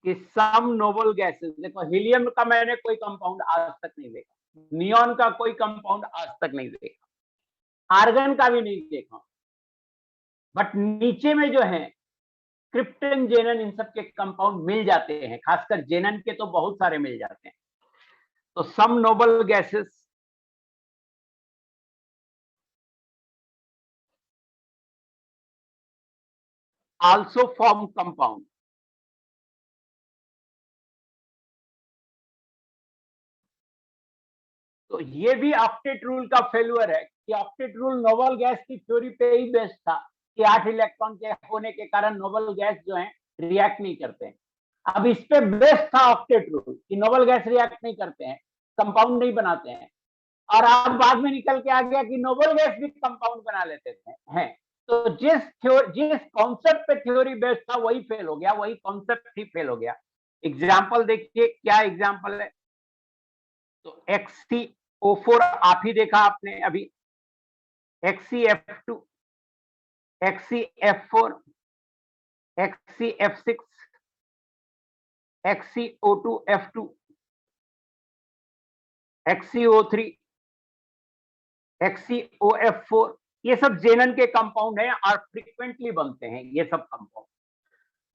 कि सम नोबल गैसेस, देखो हीलियम का मैंने कोई कंपाउंड आज तक नहीं देखा, नियॉन का कोई कंपाउंड आज तक नहीं देखा, आर्गन का भी नहीं देखा, बट नीचे में जो है क्रिप्टन, जेनन, इन सब के कंपाउंड मिल जाते हैं, खासकर जेनन के तो बहुत सारे मिल जाते हैं। तो some noble gases also form compound. तो ये भी ऑक्टेट रूल का फेल्यूर है कि ऑक्टेट रूल नोबल गैस की थ्योरी पे ही बेस्ड था कि 8 इलेक्ट्रॉन के होने के कारण नोबल गैस जो है रिएक्ट नहीं करते हैं। अब इस पे बेस्ड था ऑक्टेट रूल कि नोबल गैस रिएक्ट नहीं करते हैं, कंपाउंड नहीं बनाते हैं, और अब बाद में निकल के आ गया कि नोबल गैस भी कंपाउंड बना लेते थे हैं। तो जिस कॉन्सेप्ट पे थ्योरी बेस्ड था वही फेल हो गया, वही कॉन्सेप्ट ही फेल हो गया। एग्जाम्पल देखिए, क्या एग्जाम्पल है? तो O4 आप ही देखा आपने अभी, XeF2, XeF4, XeF6, XeO2F2, XeO3, XeOF4, ये सब जेनन के कंपाउंड हैं और फ्रीक्वेंटली बनते हैं ये सब कंपाउंड।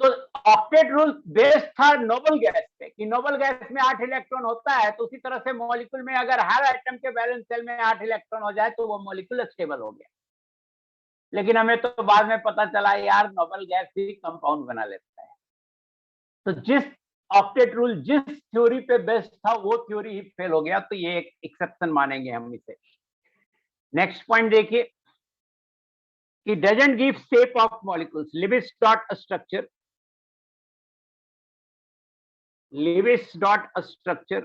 तो ऑक्टेट रूल बेस्ड था नोबल गैस पे कि नोबल गैस में 8 इलेक्ट्रॉन होता है, तो उसी तरह से मॉलिक्यूल में अगर हर एटम के वैलेंस शेल में 8 इलेक्ट्रॉन हो जाए तो वो मॉलिक्यूल स्टेबल हो गया। लेकिन हमें तो बाद में पता चला यार नोबल गैस ही कंपाउंड बना लेता है। तो जिस ऑक्टेट रूल जिस थ्योरी पे बेस्ड था वो थ्योरी ही फेल हो गया, तो ये एक एक्सेप्शन मानेंगे हम इसे। नेक्स्ट पॉइंट देखिए कि doesn't give shape of molecules, Lewis dot structure, Lewis dot structure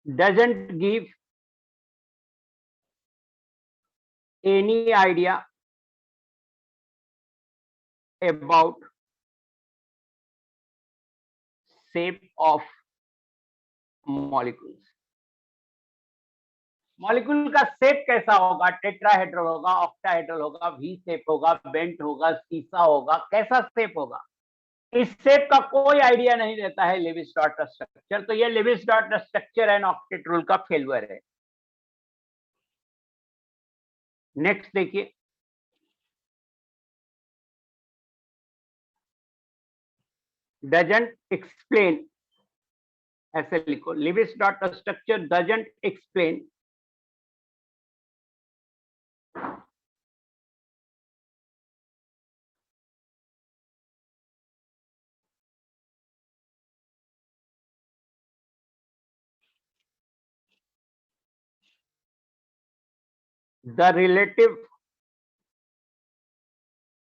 doesn't give any idea about shape of molecules. Molecule का शेप कैसा होगा, टेट्राहेड्रल होगा, ऑक्टाहेड्रल होगा, वी शेप होगा, बेंट होगा, सीसा होगा, कैसा शेप होगा, इस शेप का कोई आइडिया नहीं देता है लेविस डॉट स्ट्रक्चर। तो ये Lewis dot structure and octet rule का फेल्यूर है। नेक्स्ट देखिए, डजंट एक्सप्लेन, ऐसे लिखो, Lewis dot structure doesn't explain the relative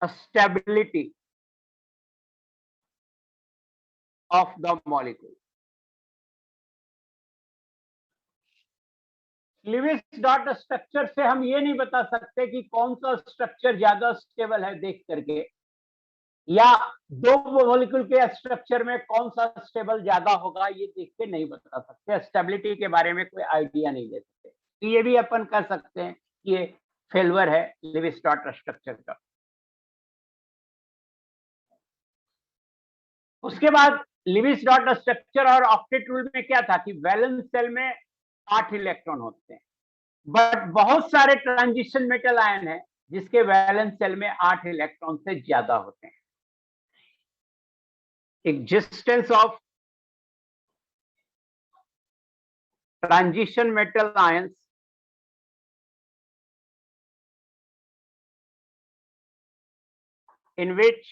stability of the molecule. Lewis dot structure से हम ये नहीं बता सकते कि कौन सा स्ट्रक्चर ज्यादा स्टेबल है देख करके, या दो मॉलिक्यूल के स्ट्रक्चर में कौन सा स्टेबल ज्यादा होगा ये देख के नहीं बता सकते, स्टेबिलिटी के बारे में कोई आइडिया नहीं दे सकते। तो ये भी अपन कर सकते हैं कि ये फेल्यूर है लिविस डॉट स्ट्रक्चर का। उसके बाद लिविस डॉट स्ट्रक्चर और ऑक्टेट रूल में क्या था कि वैलेंस शेल में 8 इलेक्ट्रॉन होते हैं, बट बहुत सारे ट्रांजिशन मेटल आयन है जिसके वैलेंस शेल में 8 इलेक्ट्रॉन से ज्यादा होते हैं। Existence of transition metal ions in which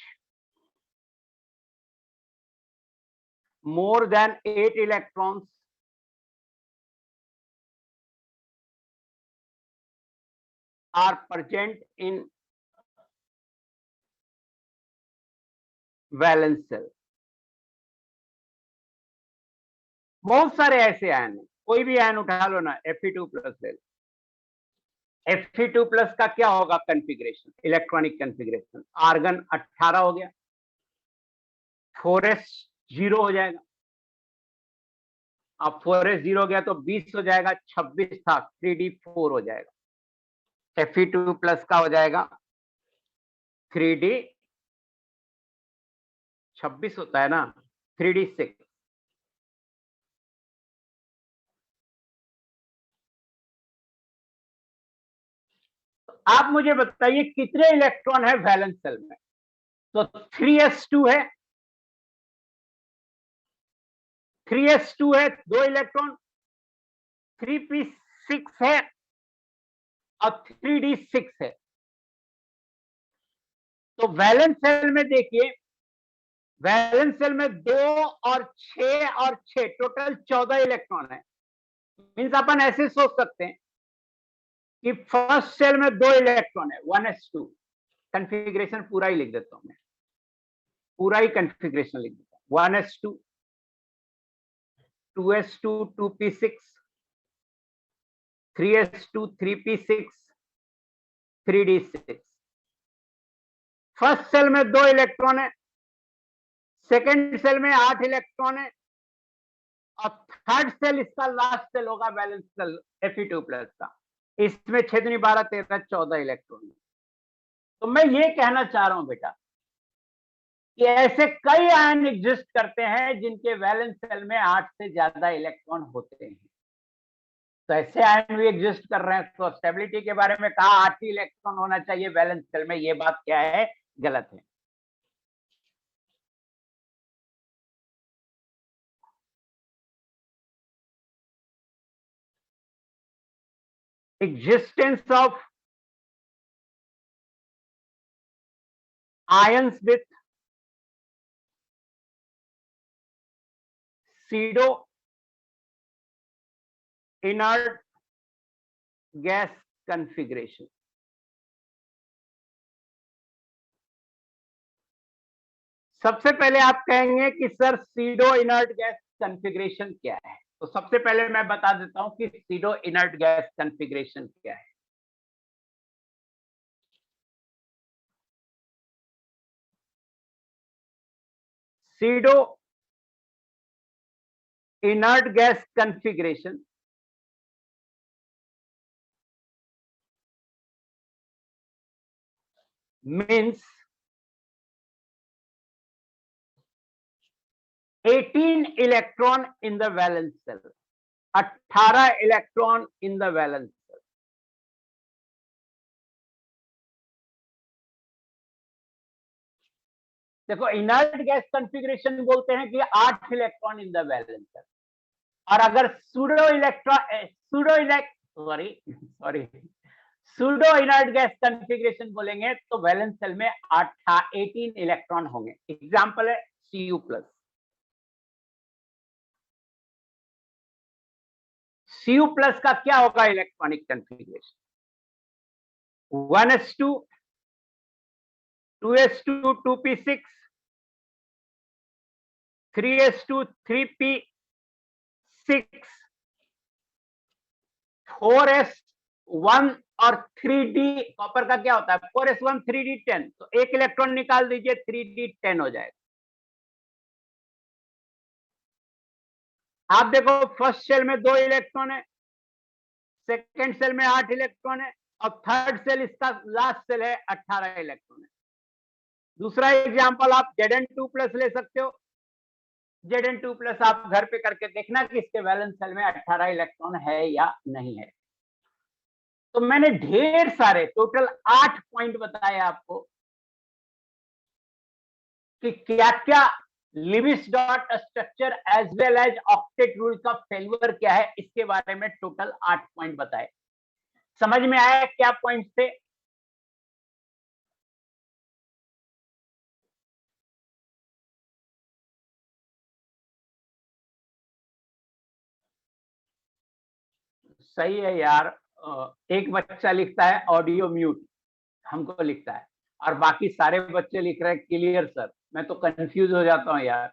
more than 8 electrons are present in valence shell। बहुत सारे ऐसे आयन हैं, कोई भी आयन उठा लो ना, Fe2 प्लस ले लो, Fe2 प्लस का क्या होगा कॉन्फ़िगरेशन, इलेक्ट्रॉनिक कॉन्फ़िगरेशन, आर्गन 18 हो गया, 4s 0 हो जाएगा, अब 4s 0 हो गया तो 20 हो जाएगा, 26 था 3d4 हो जाएगा, Fe2 प्लस का हो जाएगा 3d 26 होता है ना, 3d6। आप मुझे बताइए कितने इलेक्ट्रॉन है वैलेंस शेल में, तो 3s2 है, 3s2 है 2 इलेक्ट्रॉन, 3p6 है और 3d6 है। तो वैलेंस शेल में देखिए, वैलेंस शेल में 2 और 6 और 6 टोटल 14 इलेक्ट्रॉन है। मींस अपन ऐसे सोच सकते हैं कि फर्स्ट शेल में 2 इलेक्ट्रॉन है, 1s2, कॉन्फ़िगरेशन पूरा ही लिख देता हूं मैं, पूरा ही कॉन्फ़िगरेशन लिख देता हूं, 1s2, 2s2, 2p6, 3s2, 3p6, 3d6। First cell में 2 इलेक्ट्रॉन है, सेकेंड सेल में 8 इलेक्ट्रॉन है, और थर्ड सेल इसका लास्ट सेल होगा वैलेंस सेल Fe2 प्लस का, इसमें छेदनी 12 13 14 इलेक्ट्रॉन। तो मैं ये कहना चाह रहा हूं बेटा कि ऐसे कई आयन एग्जिस्ट करते हैं जिनके वैलेंस सेल में 8 से ज्यादा इलेक्ट्रॉन होते हैं। तो ऐसे आयन भी एग्जिस्ट कर रहे हैं। तो स्टेबिलिटी के बारे में कहा 8 ही इलेक्ट्रॉन होना चाहिए वैलेंस सेल में, ये बात क्या है? गलत है। existence of ions with pseudo inert gas configuration। सबसे पहले आप कहेंगे कि sir pseudo inert gas configuration क्या है? तो सबसे पहले मैं बता देता हूं कि सीडो इनर्ट गैस कॉन्फ़िगरेशन क्या है। Pseudo inert gas configuration means 18 electron in the valence cell, 18 electron in the valence shell. देखो इनर्ट गैस कॉन्फ़िगरेशन बोलते हैं कि 8 electron in the valence shell, और अगर सूडो इनर्ट गैस कॉन्फ़िगरेशन बोलेंगे तो वैलेंस सेल में 18 इलेक्ट्रॉन होंगे। एग्जांपल है Cu प्लस। Cu प्लस का क्या होगा electronic configuration? 1s2 2s2 2p6 3s2 3p6 4s1 और 3d कॉपर का क्या होता है? 4s1 3d10, तो एक इलेक्ट्रॉन निकाल दीजिए 3d10 हो जाएगा। आप देखो फर्स्ट सेल में 2 इलेक्ट्रॉन है, सेकेंड सेल में 8 इलेक्ट्रॉन है, और थर्ड सेल इसका लास्ट सेल है 18 इलेक्ट्रॉन है। दूसरा एग्जांपल आप Zn2 प्लस ले सकते हो। Zn2 प्लस आप घर पे करके देखना कि इसके वैलेंस सेल में 18 इलेक्ट्रॉन है या नहीं है। तो मैंने ढेर सारे टोटल 8 पॉइंट बताए आपको कि क्या क्या Lewis dot structure as well as octet rule का फेल्यूर क्या है, इसके बारे में टोटल 8 पॉइंट बताए। समझ में आया क्या पॉइंट थे? सही है यार। एक बच्चा लिखता है ऑडियो म्यूट, हमको लिखता है, और बाकी सारे बच्चे लिख रहे हैं क्लियर सर। मैं तो कंफ्यूज हो जाता हूं यार।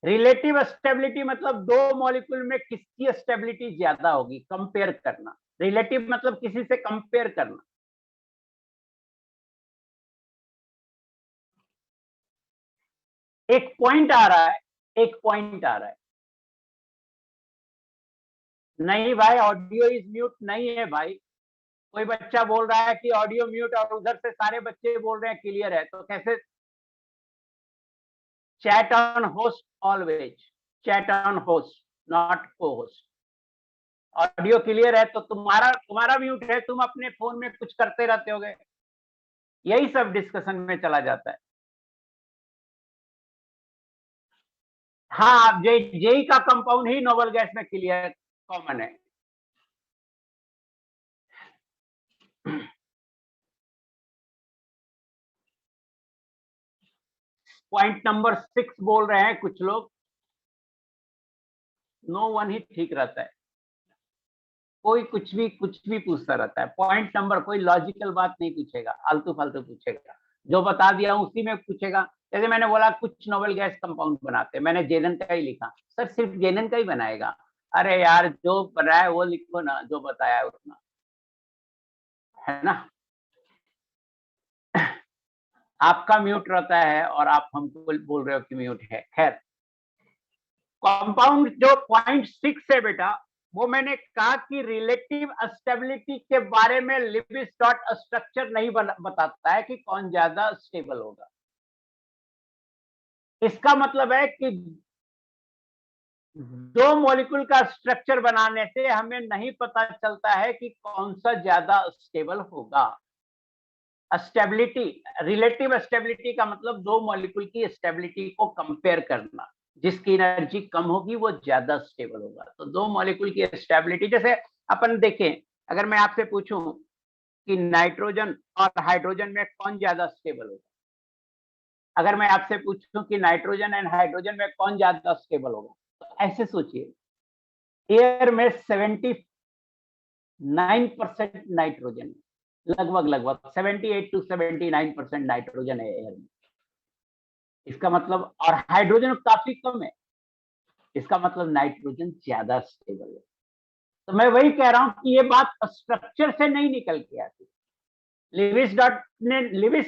रिलेटिव स्टेबिलिटी मतलब दो मॉलिक्यूल में किसकी स्टेबिलिटी ज्यादा होगी, कंपेयर करना। रिलेटिव मतलब किसी से कंपेयर करना। एक पॉइंट आ रहा है, एक पॉइंट आ रहा है। नहीं भाई, ऑडियो इज म्यूट नहीं है भाई। कोई बच्चा बोल रहा है कि ऑडियो म्यूट, और उधर से सारे बच्चे बोल रहे हैं क्लियर है, तो कैसे? Chat on host always, chat on host not को होस्ट। ऑडियो क्लियर है तो तुम्हारा म्यूट है, तुम अपने फोन में कुछ करते रहते होगे, यही सब डिस्कशन में चला जाता है। हाँ, जेई का कंपाउंड ही नोबल गैस में क्लियर कॉमन है। पॉइंट नंबर 6 बोल रहे हैं कुछ लोग, नो वन ही ठीक रहता है। कोई कुछ भी पूछता रहता है। पॉइंट नंबर कोई लॉजिकल बात नहीं पूछेगा, आलतू फालतू पूछेगा। जो बता दिया उसी में पूछेगा। जैसे मैंने बोला कुछ नोबल गैस कंपाउंड बनाते हैं, मैंने जेनन का ही लिखा, सर सिर्फ जेनन का ही बनाएगा? अरे यार जो बनाया है वो लिखो ना, जो बताया है उतना, है ना। आपका म्यूट रहता है और आप हमको बोल रहे हो कि म्यूट है। खैर, कंपाउंड जो 0.6 है बेटा, वो मैंने कहा कि रिलेटिव स्टेबिलिटी के बारे में लिविस डॉट स्ट्रक्चर नहीं बताता है कि कौन ज्यादा स्टेबल होगा। इसका मतलब है कि दो मॉलिक्यूल का स्ट्रक्चर बनाने से हमें नहीं पता चलता है कि कौन सा ज्यादा स्टेबल होगा। स्टेबिलिटी, रिलेटिव स्टेबिलिटी का मतलब दो मॉलिक्यूल की स्टेबिलिटी को कंपेयर करना, जिसकी एनर्जी कम होगी वो ज्यादा स्टेबल होगा। तो दो मॉलिक्यूल की स्टेबिलिटी, जैसे अपन देखें, अगर मैं आपसे पूछूं कि नाइट्रोजन और हाइड्रोजन में कौन ज्यादा स्टेबल होगा, अगर मैं आपसे पूछूं कि नाइट्रोजन एंड हाइड्रोजन में कौन ज्यादा स्टेबल होगा, तो ऐसे सोचिए, एयर में 79% नाइट्रोजन, लगभग 78 to 79% नाइट्रोजन है एयर में। इसका मतलब, और हाइड्रोजन काफी कम है, इसका मतलब नाइट्रोजन ज्यादा स्टेबल है। तो मैं वही कह रहा हूं कि ये बात स्ट्रक्चर से नहीं निकल के आती। लिविस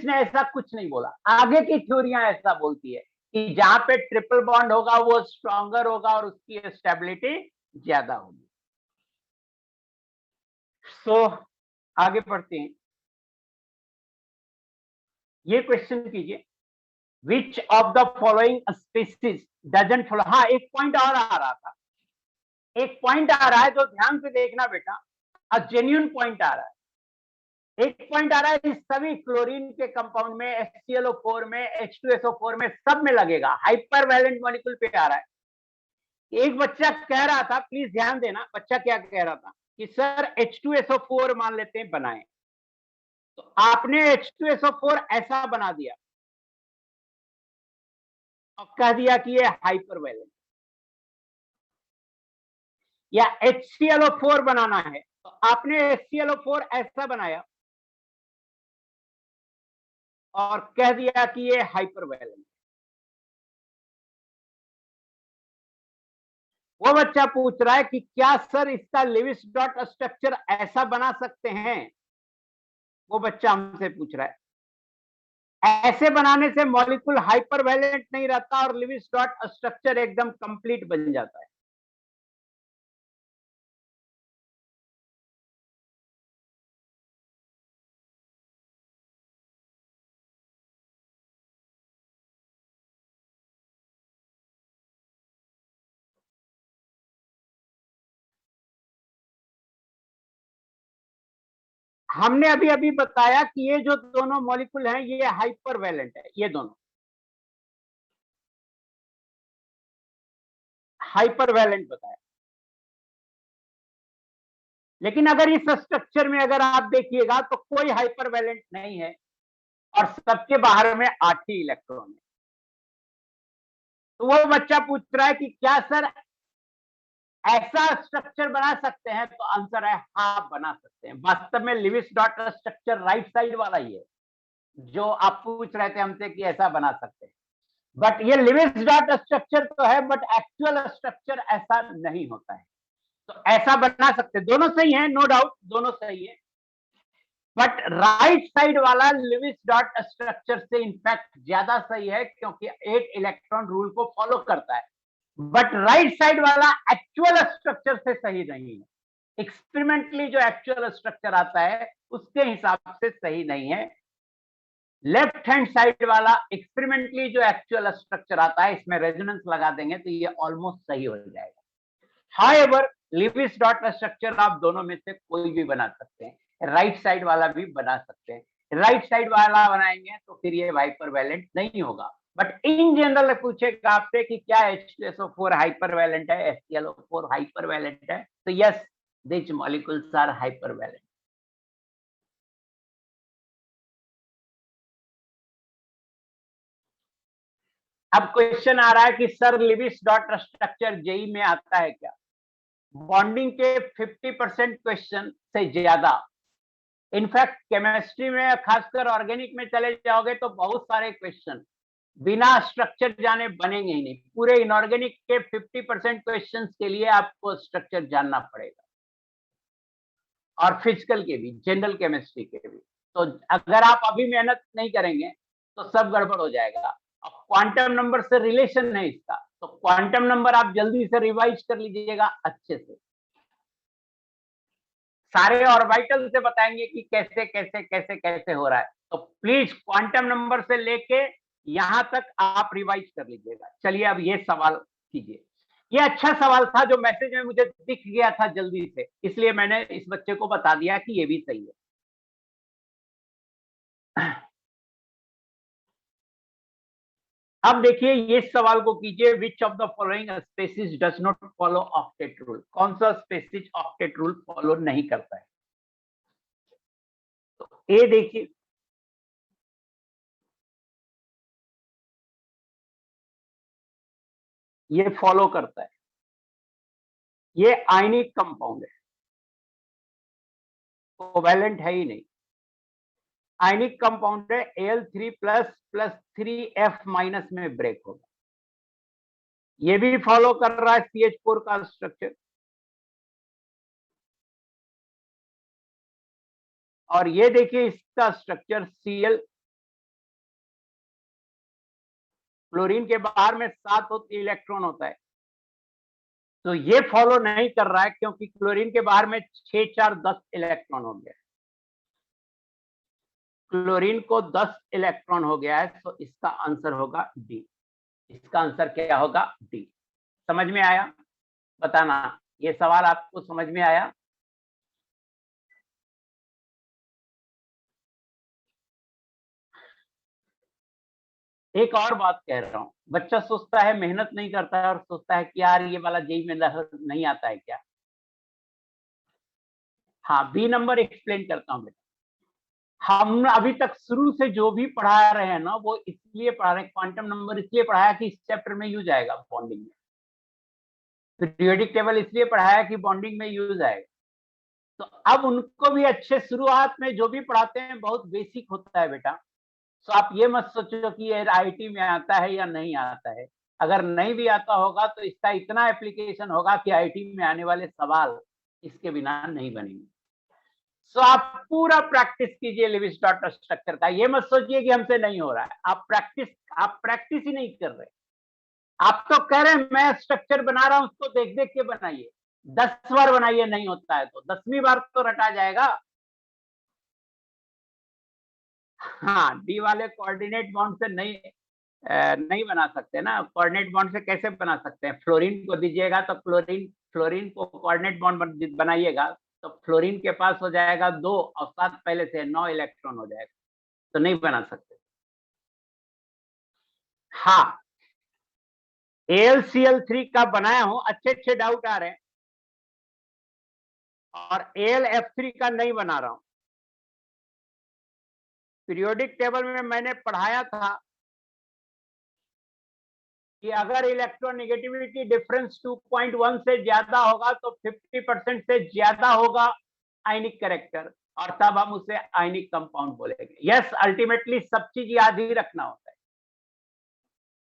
ने ऐसा कुछ नहीं बोला, आगे की थ्योरियां ऐसा बोलती है कि जहां पे ट्रिपल बॉन्ड होगा वो स्ट्रॉन्गर होगा और उसकी स्टेबिलिटी ज्यादा होगी। सो आगे बढ़ते हैं, ये क्वेश्चन कीजिए, which of the following species doesn't follow. हाँ, एक पॉइंट और आ रहा था, एक पॉइंट आ रहा है जो ध्यान से देखना बेटा, जेन्युइन पॉइंट आ रहा है। एक पॉइंट आ रहा है, इस सभी क्लोरीन के कंपाउंड में, HClO4 में, H2SO4 में, सब में लगेगा, हाइपर वैलेंट मॉलिक्यूल पे आ रहा है। एक बच्चा कह रहा था, प्लीज ध्यान देना, बच्चा क्या कह रहा था कि सर H2SO4 मान लेते हैं बनाए, तो आपने H2SO4 ऐसा बना दिया और कह दिया कि ये हाइपर वैलेंट, या HClO4 बनाना है तो आपने HClO4 ऐसा बनाया और कह दिया कि ये हाइपर वैलेंट। वो बच्चा पूछ रहा है कि क्या सर इसका लिविस डॉट स्ट्रक्चर ऐसा बना सकते हैं, वो बच्चा हमसे पूछ रहा है। ऐसे बनाने से मॉलिक्यूल हाइपर वैलेंट नहीं रहता और लिविस डॉट स्ट्रक्चर एकदम कंप्लीट बन जाता है। हमने अभी अभी बताया कि ये जो दोनों मॉलिक्यूल हैं ये हाइपर वैलेंट है, ये दोनों हाइपर वैलेंट बताया। लेकिन अगर इस स्ट्रक्चर में अगर आप देखिएगा तो कोई हाइपर वैलेंट नहीं है और सबके बाहर में 8 ही इलेक्ट्रॉन है। तो वो बच्चा पूछ रहा है कि क्या सर ऐसा स्ट्रक्चर बना सकते हैं, तो आंसर है हाँ, बना सकते हैं। वास्तव में Lewis dot structure right side वाला ही है जो आप पूछ रहे थे हमसे कि ऐसा बना सकते हैं, बट ये लिविस डॉट स्ट्रक्चर तो है, बट एक्चुअल स्ट्रक्चर ऐसा नहीं होता है। तो ऐसा बना सकते, दोनों सही है, नो डाउट, दोनों सही है, बट राइट साइड वाला लिविस डॉट स्ट्रक्चर से इनफैक्ट ज्यादा सही है, क्योंकि 8 इलेक्ट्रॉन रूल को फॉलो करता है। बट राइट साइड वाला एक्चुअल स्ट्रक्चर से सही नहीं है, एक्सपेरिमेंटली जो एक्चुअल स्ट्रक्चर आता है उसके हिसाब से सही नहीं है। लेफ्ट हैंड साइड वाला एक्सपेरिमेंटली जो एक्चुअल स्ट्रक्चर आता है, इसमें रेजोनेंस लगा देंगे तो ये ऑलमोस्ट सही हो जाएगा। हाउएवर, लिविस डॉट स्ट्रक्चर आप दोनों में से कोई भी बना सकते हैं, राइट साइड वाला भी बना सकते हैं। राइट साइड वाला बनाएंगे तो फिर ये हाइपर वैलेंट नहीं होगा, बट इन जनरल पूछेगा आपसे कि क्या H2SO4 हाइपर वैलेंट है, HClO4 हाइपर वैलेंट है, तो yes, this molecules are hypervalent. अब क्वेश्चन आ रहा है कि sir Lewis dot structure JEE में आता है क्या? बॉन्डिंग के 50% क्वेश्चन से ज्यादा, इनफैक्ट केमिस्ट्री में, खासकर ऑर्गेनिक में चले जाओगे तो बहुत सारे क्वेश्चन बिना स्ट्रक्चर जाने बनेंगे ही नहीं। पूरे इनऑर्गेनिक के 50% क्वेश्चंस के लिए आपको स्ट्रक्चर जानना पड़ेगा, और फिजिकल के भी, जनरल केमिस्ट्री के भी। तो अगर आप अभी मेहनत नहीं करेंगे तो सब गड़बड़ हो जाएगा। अब क्वांटम नंबर से रिलेशन है इसका, तो क्वांटम नंबर आप जल्दी से रिवाइज कर लीजिएगा अच्छे से। सारे ऑर्बिटल से बताएंगे कि कैसे कैसे कैसे कैसे हो रहा है, तो प्लीज क्वांटम नंबर से लेके यहां तक आप रिवाइज कर लीजिएगा। चलिए अब ये सवाल कीजिए। ये अच्छा सवाल था जो मैसेज में मुझे दिख गया था जल्दी से, इसलिए मैंने इस बच्चे को बता दिया कि ये भी सही है। अब देखिए ये सवाल को कीजिए, which of the following species does not follow octet rule. कौन सा स्पेसिस ऑक्टेट रूल फॉलो नहीं करता है? तो ए देखिए, ये फॉलो करता है, ये आयनिक कंपाउंड है, कोवैलेंट है ही नहीं, आयनिक कंपाउंड है। Al3 plus plus 3F minus में ब्रेक होगा। ये भी फॉलो कर रहा है CH4 का स्ट्रक्चर, और ये देखिए इसका स्ट्रक्चर Cl, क्लोरीन के बाहर में 7 इलेक्ट्रॉन होता है, तो ये फॉलो नहीं कर रहा है क्योंकि क्लोरीन के बाहर में 6 4 10 इलेक्ट्रॉन हो गया, क्लोरीन को 10 इलेक्ट्रॉन हो गया है, तो इसका आंसर होगा डी। इसका आंसर क्या होगा? डी। समझ में आया? बताना, ये सवाल आपको समझ में आया? एक और बात कह रहा हूं, बच्चा सोचता है मेहनत नहीं करता है और सोचता है कि यार ये वाला जेई में नहीं आता है क्या? हाँ, बी नंबर एक्सप्लेन करता हूं बेटा। हमने अभी तक शुरू से जो भी पढ़ा रहे हैं ना, वो इसलिए पढ़ा रहे हैं, क्वांटम नंबर इसलिए पढ़ाया कि इस चैप्टर में यूज आएगा बॉन्डिंग में, पीरियोडिक टेबल इसलिए पढ़ाया कि बॉन्डिंग में यूज आएगा। तो अब उनको भी अच्छे, शुरुआत में जो भी पढ़ाते हैं बहुत बेसिक होता है बेटा, तो आप ये मत सोचो कि ये आईटी में आता है या नहीं आता है। अगर नहीं भी आता होगा तो इसका इतना एप्लीकेशन होगा कि आईटी में आने वाले सवाल इसके बिना नहीं बनेंगे। सो आप पूरा प्रैक्टिस कीजिए लेविस डॉट स्ट्रक्चर का, ये मत सोचिए कि हमसे नहीं हो रहा है। आप प्रैक्टिस ही नहीं कर रहे। आप तो कह रहे हैं मैं स्ट्रक्चर बना रहा हूं, उसको देख देख के बनाइए, 10 बार बनाइए, नहीं होता है तो 10वीं बार तो रटा जाएगा। हाँ, डी वाले कोऑर्डिनेट बॉन्ड से नहीं बना सकते ना। कोऑर्डिनेट बॉन्ड से कैसे बना सकते हैं? फ्लोरीन को दीजिएगा तो फ्लोरीन फ्लोरीन को कोऑर्डिनेट बॉन्ड बनाइएगा तो फ्लोरीन के पास हो जाएगा 2 और 7 पहले से 9 इलेक्ट्रॉन हो जाएगा, तो नहीं बना सकते। हाँ, AlCl3 का बनाया हूं, अच्छे अच्छे डाउट आ रहे हैं, और AlF3 का नहीं बना रहा हूं। पीरियोडिक टेबल में मैंने पढ़ाया था कि अगर इलेक्ट्रोनेगेटिविटी डिफरेंस 2.1 से ज्यादा होगा तो 50% से ज्यादा होगा आयनिक कैरेक्टर, और तब हम उसे आयनिक कंपाउंड बोलेंगे। यस, अल्टीमेटली सब चीज याद ही रखना होता है।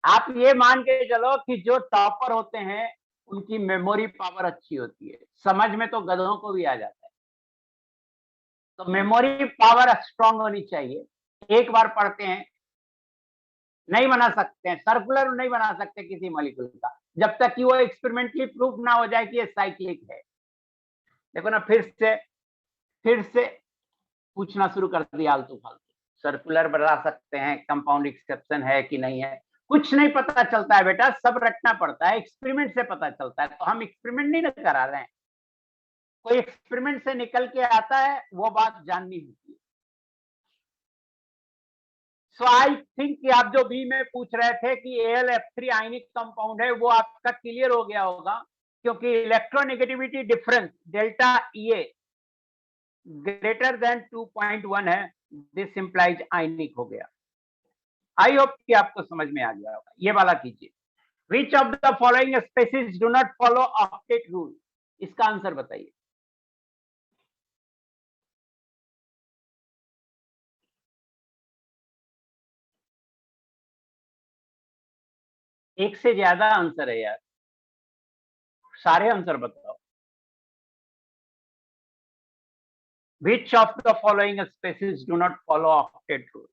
आप ये मान के चलो कि जो टॉपर होते हैं उनकी मेमोरी पावर अच्छी होती है, समझ में तो गधों को भी आ जाता है। तो मेमोरी पावर स्ट्रांग होनी चाहिए। एक बार पढ़ते हैं, नहीं बना सकते हैं, सर्कुलर नहीं बना सकते किसी मॉलिक्यूल का जब तक कि वो एक्सपेरिमेंटली प्रूफ ना हो जाए कि ये साइक्लिक है। देखो ना, फिर से पूछना शुरू कर दिया आलतू फालतू। सर्कुलर बना सकते हैं, कंपाउंड एक्सेप्शन है कि नहीं है, कुछ नहीं पता चलता है बेटा, सब रटना पड़ता है, एक्सपेरिमेंट से पता चलता है। तो हम एक्सपेरिमेंट नहीं ना करा रहे हैं, कोई एक्सपेरिमेंट से निकल के आता है, वो बात जाननी होती है। सो आई थिंक कि आप जो बी में पूछ रहे थे कि AlF3 आयनिक कंपाउंड है, वो आपका क्लियर हो गया होगा, क्योंकि electronegativity difference delta EA greater than 2.1 है, दिस इंप्लाइज आयनिक हो गया। आई होप कि आपको समझ में आ गया होगा। ये वाला कीजिए, which of the following species do not follow octet rule. इसका आंसर बताइए। एक से ज्यादा आंसर है यार, सारे आंसर बताओ। Which of the following species do not follow octet rule?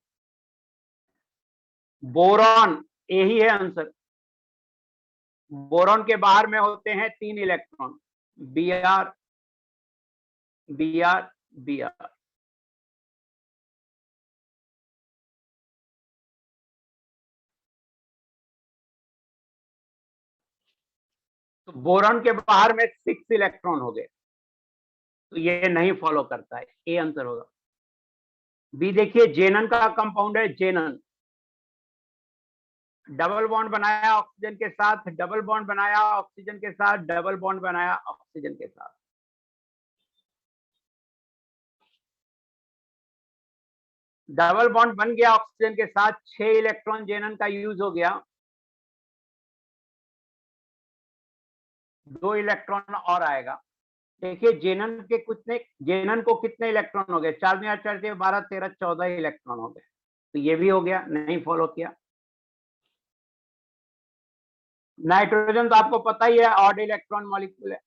Boron, यही है आंसर। बोरॉन के बाहर में होते हैं 3 इलेक्ट्रॉन, Br, Br, Br। तो बोरॉन के बाहर में 6 इलेक्ट्रॉन हो गए, तो ये नहीं फॉलो करता है, ए आंसर होगा। बी देखिए, जेनन का कंपाउंड है, जेनन। डबल बॉन्ड बनाया ऑक्सीजन के साथ, डबल बॉन्ड बनाया ऑक्सीजन के साथ, डबल बॉन्ड बनाया ऑक्सीजन के साथ। डबल बॉन्ड बन गया ऑक्सीजन के साथ, 6 इलेक्ट्रॉन जेनन का यूज हो गया, 2 इलेक्ट्रॉन और आएगा। देखिए जेनन को कितने इलेक्ट्रॉन हो गए, 4 में 4 से 12, 13, 14 इलेक्ट्रॉन हो गए, तो ये भी हो गया, नहीं फॉलो किया। नाइट्रोजन तो आपको पता ही है, ऑड इलेक्ट्रॉन मॉलिक्यूल है।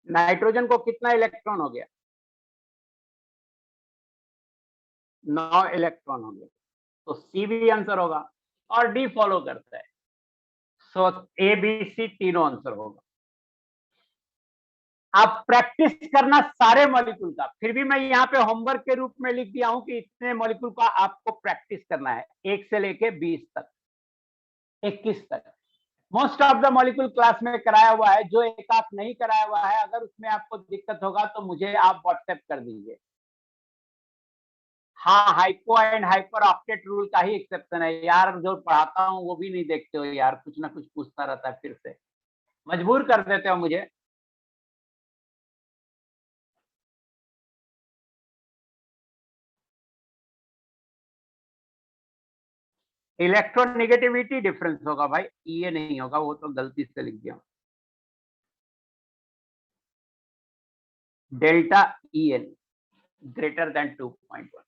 नाइट्रोजन को कितना इलेक्ट्रॉन हो गया, 9 इलेक्ट्रॉन हो गया, तो सी भी आंसर होगा, और डी फॉलो करता है। सो ए बी सी तीनों आंसर होगा। आप प्रैक्टिस करना सारे मॉलिक्यूल का, फिर भी मैं यहाँ पे होमवर्क के रूप में लिख दिया हूं कि इतने मॉलिक्यूल का आपको प्रैक्टिस करना है, 1 से लेके 20 तक, 21 तक। Most of the molecule class में कराया हुआ है, जो एक आध नहीं कराया हुआ है, अगर उसमें आपको दिक्कत होगा तो मुझे आप व्हाट्सएप कर दीजिए। हाँ, hypo and hyper octet rule का ही एक्सेप्शन है यार, जो पढ़ाता हूँ वो भी नहीं देखते हो यार, कुछ ना कुछ पूछता रहता है, फिर से मजबूर कर देते हो मुझे। इलेक्ट्रोनेगेटिविटी डिफरेंस होगा भाई, ये नहीं होगा, वो तो गलती से लिख दिया। Delta E N greater than 2.1।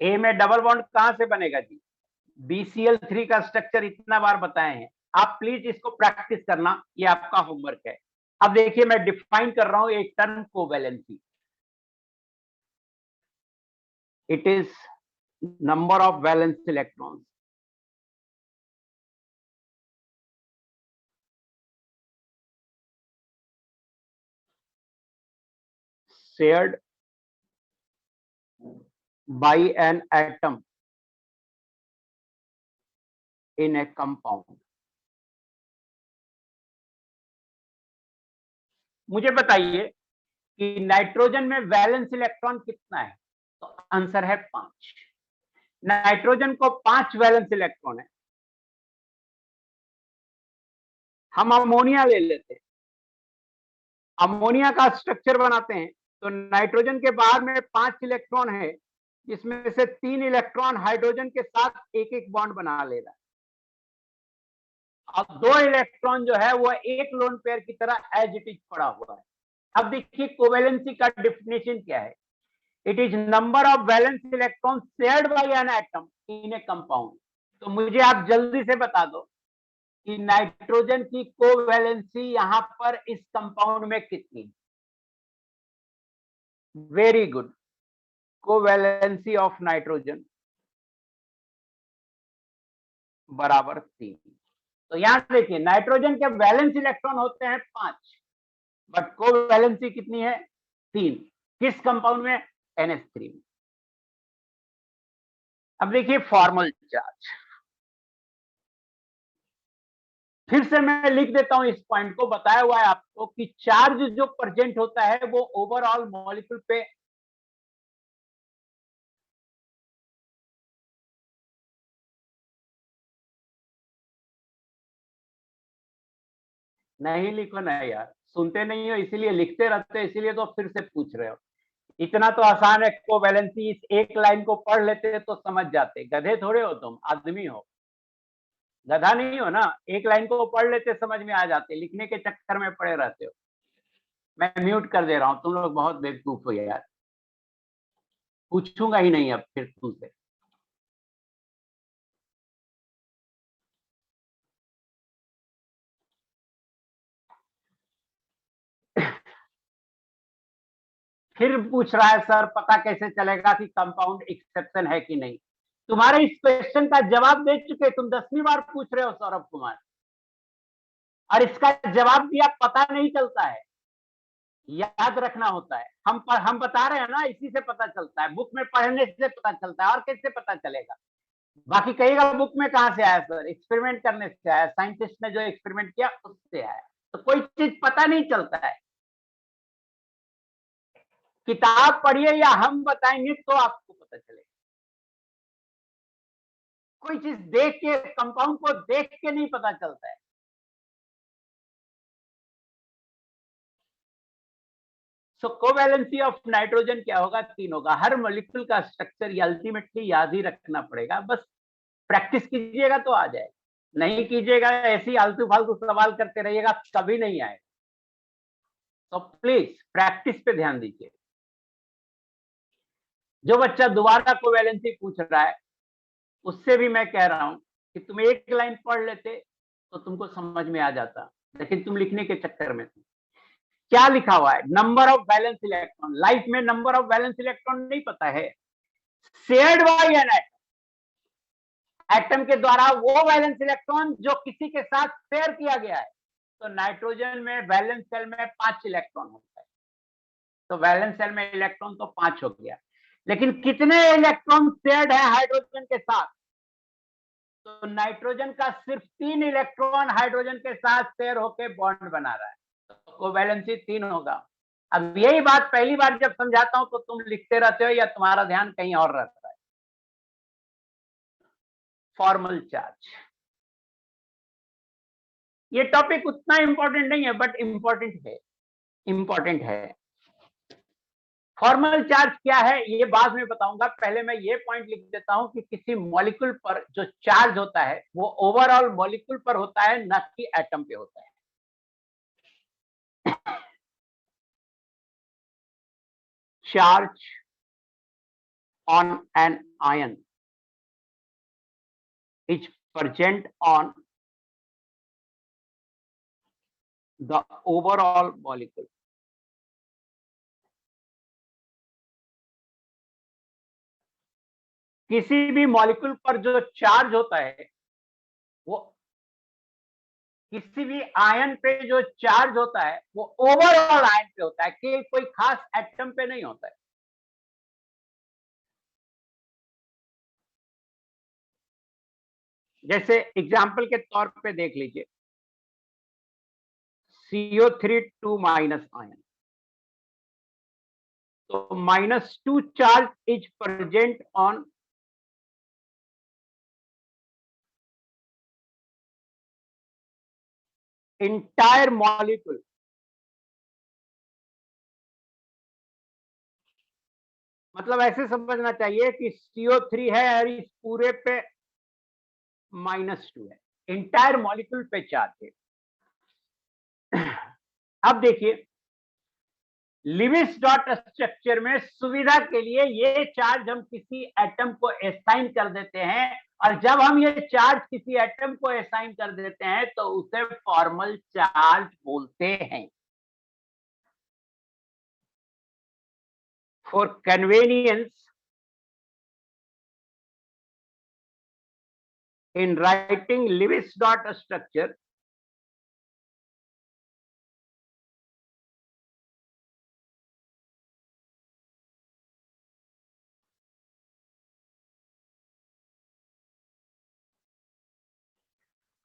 A में डबल बॉन्ड कहां से बनेगा जी, BCl3 का स्ट्रक्चर इतना बार बताए हैं, आप प्लीज इसको प्रैक्टिस करना, ये आपका होमवर्क है। अब देखिए मैं डिफाइन कर रहा हूं एक term, covalency. It is number of valence electrons shared by an atom in a compound। मुझे बताइए कि नाइट्रोजन में वैलेंस इलेक्ट्रॉन कितना है, तो आंसर है 5। नाइट्रोजन को 5 वैलेंस इलेक्ट्रॉन है। हम अमोनिया ले लेते हैं, अमोनिया का स्ट्रक्चर बनाते हैं, तो नाइट्रोजन के बाहर में 5 इलेक्ट्रॉन है, जिसमें से 3 इलेक्ट्रॉन हाइड्रोजन के साथ एक एक बॉन्ड बना ले रहा है। अब 2 इलेक्ट्रॉन जो है वो एक लोन पेयर की तरह एज इट इज पड़ा हुआ है। अब देखिए कोवैलेंसी का डेफिनेशन क्या है, it is number of valence electron shared by an atom in A compound. तो मुझे आप जल्दी से बता दो कि नाइट्रोजन की कोवैलेंसी यहां पर इस कंपाउंड में कितनी। Very good, covalency of nitrogen बराबर 3। तो यहां देखिए नाइट्रोजन के वैलेंस इलेक्ट्रॉन होते हैं 5, बट कोवैलेंसी कितनी है, 3। किस कंपाउंड में, NH3 में। अब देखिए फॉर्मल चार्ज, फिर से मैं लिख देता हूं इस पॉइंट को, बताया हुआ है आपको कि चार्ज जो प्रेजेंट होता है वो ओवरऑल मॉलिक्यूल पे नहीं, लिखो ना यार, सुनते नहीं हो इसीलिए, लिखते रहते हो इसीलिए तो फिर से पूछ रहे हो। इतना तो आसान है, कोवैलेंसी इस एक लाइन को पढ़ लेते तो समझ जाते, गधे थोड़े हो तुम, आदमी हो, गधा नहीं हो ना, एक लाइन को पढ़ लेते समझ में आ जाते, लिखने के चक्कर में पड़े रहते हो। मैं म्यूट कर दे रहा हूं, तुम लोग बहुत बेवकूफ हो यार, पूछूंगा ही नहीं अब फिर तुमसे। फिर पूछ रहा है सर पता कैसे चलेगा कि कंपाउंड एक्सेप्शन है कि नहीं। तुम्हारे इस क्वेश्चन का जवाब दे चुके, तुम 10वीं बार पूछ रहे हो सौरभ कुमार, और इसका जवाब दिया पता नहीं चलता है, याद रखना होता है। हम बता रहे हैं ना, इसी से पता चलता है, बुक में पढ़ने से पता चलता है, और कैसे पता चलेगा। बाकी कहिएगा बुक में कहां से आया सर, एक्सपेरिमेंट करने से आया, साइंटिस्ट ने जो एक्सपेरिमेंट किया उससे आया। तो कोई चीज पता नहीं चलता है, किताब पढ़िए या हम बताएंगे तो आपको पता चलेगा। कोई चीज देख के, कंपाउंड को देख के नहीं पता चलता है। सो कोवैलेंसी ऑफ नाइट्रोजन क्या होगा, 3 होगा। हर मॉलिक्यूल का स्ट्रक्चर ये अल्टीमेटली याद ही रखना पड़ेगा, बस प्रैक्टिस कीजिएगा तो आ जाए, नहीं कीजिएगा ऐसे ही आलतू फालतू सवाल करते रहिएगा, कभी नहीं आएगा। तो प्लीज प्रैक्टिस पे ध्यान दीजिए। जो बच्चा दोबारा कोवैलेंसी पूछ रहा है उससे भी मैं कह रहा हूं कि तुम एक लाइन पढ़ लेते तो तुमको समझ में आ जाता, लेकिन तुम लिखने के चक्कर में क्या लिखा हुआ है, number of valence electron. Life में नंबर ऑफ वैलेंस इलेक्ट्रॉन नहीं पता है, shared by an atom. Atom के द्वारा वो वैलेंस इलेक्ट्रॉन जो किसी के साथ शेयर किया गया है। तो नाइट्रोजन में वैलेंस सेल में 5 इलेक्ट्रॉन होता है, तो वैलेंस सेल में इलेक्ट्रॉन तो 5 हो गया, लेकिन कितने इलेक्ट्रॉन शेयर्ड है हाइड्रोजन के साथ? तो नाइट्रोजन का सिर्फ 3 इलेक्ट्रॉन हाइड्रोजन के साथ शेयर होकर बॉन्ड बना रहा है, तो कोवैलेंसी 3 होगा। अब यही बात पहली बार जब समझाता हूं तो तुम लिखते रहते हो या तुम्हारा ध्यान कहीं और रहता है। फॉर्मल चार्ज, ये टॉपिक उतना इंपॉर्टेंट नहीं है बट इंपॉर्टेंट है। फॉर्मल चार्ज क्या है ये बाद में बताऊंगा, पहले मैं ये पॉइंट लिख देता हूं कि किसी मॉलिक्यूल पर जो चार्ज होता है वो ओवरऑल मॉलिक्यूल पर होता है, न कि एटम पे होता है। Charge on an ion is present on the overall molecule. किसी भी मॉलिक्यूल पर जो चार्ज होता है वो, किसी भी आयन पे जो चार्ज होता है वो ओवरऑल आयन पे होता है, कि कोई खास एटम पे नहीं होता है। जैसे एग्जाम्पल के तौर पे देख लीजिए, CO3 2 माइनस आयन, तो -2 charge is present on entire molecule. मतलब ऐसे समझना चाहिए कि CO3 है और इस पूरे पे -2 है, इंटायर मॉलिक्यूल पे चार्ज है। अब देखिए लिविस डॉट स्ट्रक्चर में सुविधा के लिए ये चार्ज हम किसी एटम को असाइन कर देते हैं, और जब हम ये चार्ज किसी एटम को असाइन कर देते हैं तो उसे फॉर्मल चार्ज बोलते हैं। For convenience in writing Lewis dot structure,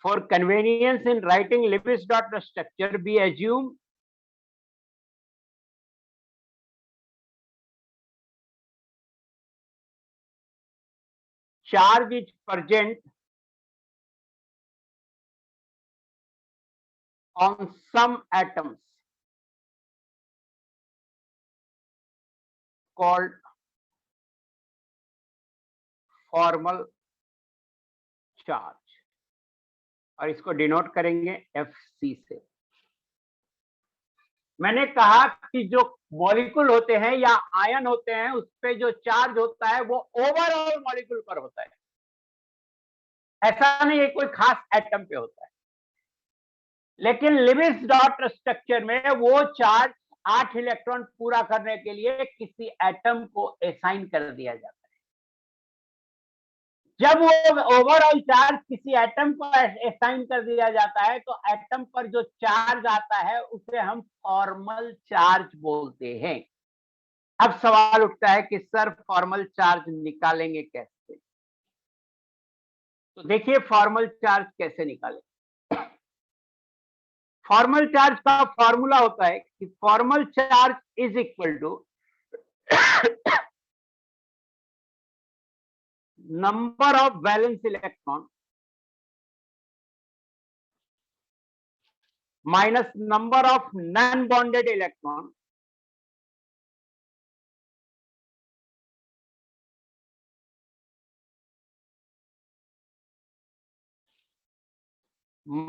for convenience in writing Lewis dot structure, we assume charge is present on some atoms called formal charge, और इसको डिनोट करेंगे FC से। मैंने कहा कि जो मॉलिक्यूल होते हैं या आयन होते हैं उस पे जो चार्ज होता है वो ओवरऑल मॉलिक्यूल पर होता है, ऐसा नहीं है कोई खास एटम पे होता है। लेकिन लिविस डॉट स्ट्रक्चर में वो चार्ज 8 इलेक्ट्रॉन पूरा करने के लिए किसी एटम को असाइन कर दिया जाता है। जब वो ओवरऑल चार्ज किसी एटम को असाइन कर दिया जाता है तो एटम पर जो चार्ज आता है उसे हम फॉर्मल चार्ज बोलते हैं। अब सवाल उठता है कि सर फॉर्मल चार्ज निकालेंगे कैसे? तो देखिए फॉर्मल चार्ज कैसे निकालें। फॉर्मल चार्ज का फॉर्मूला होता है कि formal charge is equal to number of valence electron minus number of non-bonded electron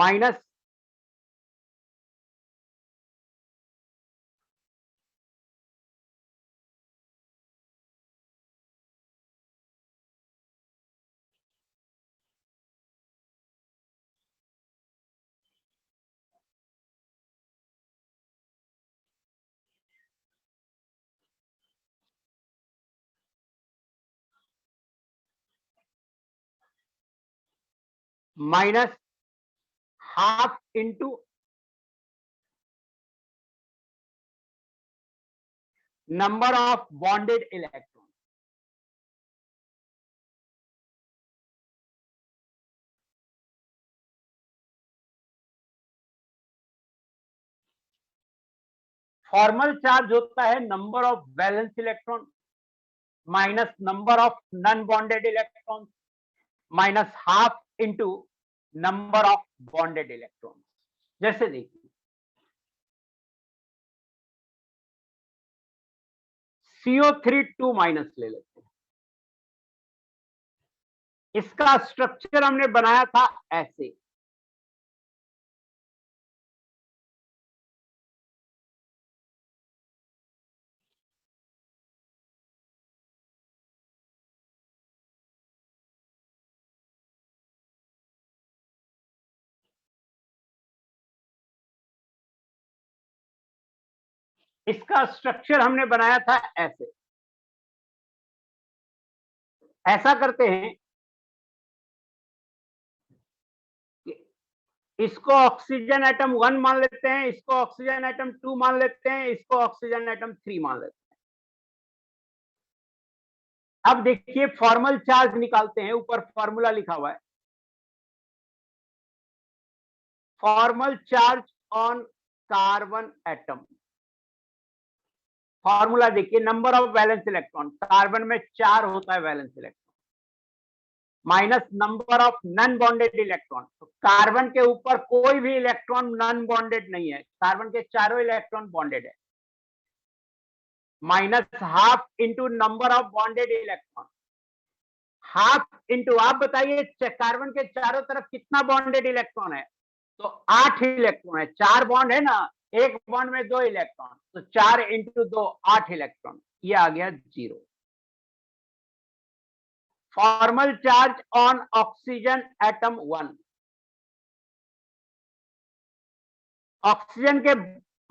minus minus half into number of bonded electrons. Formal charge होता है number of valence electron minus number of non bonded electron minus half into number of bonded electron. जैसे देखिए CO3 2 minus ले लेते हैं। इसका structure हमने बनाया था ऐसे, इसका स्ट्रक्चर हमने बनाया था ऐसे। ऐसा करते हैं कि इसको ऑक्सीजन एटम 1 मान लेते हैं, इसको ऑक्सीजन एटम 2 मान लेते हैं, इसको ऑक्सीजन एटम 3 मान लेते हैं। अब देखिए फॉर्मल चार्ज निकालते हैं। ऊपर फॉर्मूला लिखा हुआ है, formal charge on carbon atom. Formula देखिए, number of valence electron, carbon में 4 होता है valence electron, minus number of non bonded electron. तो कार्बन के ऊपर कोई भी इलेक्ट्रॉन नॉन बॉन्डेड नहीं है, कार्बन के चारों इलेक्ट्रॉन बॉन्डेड है, minus half into number of bonded electron. Half into, आप बताइए कार्बन के चारों तरफ कितना बॉन्डेड इलेक्ट्रॉन है? तो 8 इलेक्ट्रॉन है। 4 बॉन्ड है ना, एक बॉन्ड में 2 इलेक्ट्रॉन, तो 4 इंटू 2 8 इलेक्ट्रॉन, ये आ गया 0। Formal charge on oxygen atom 1। Oxygen के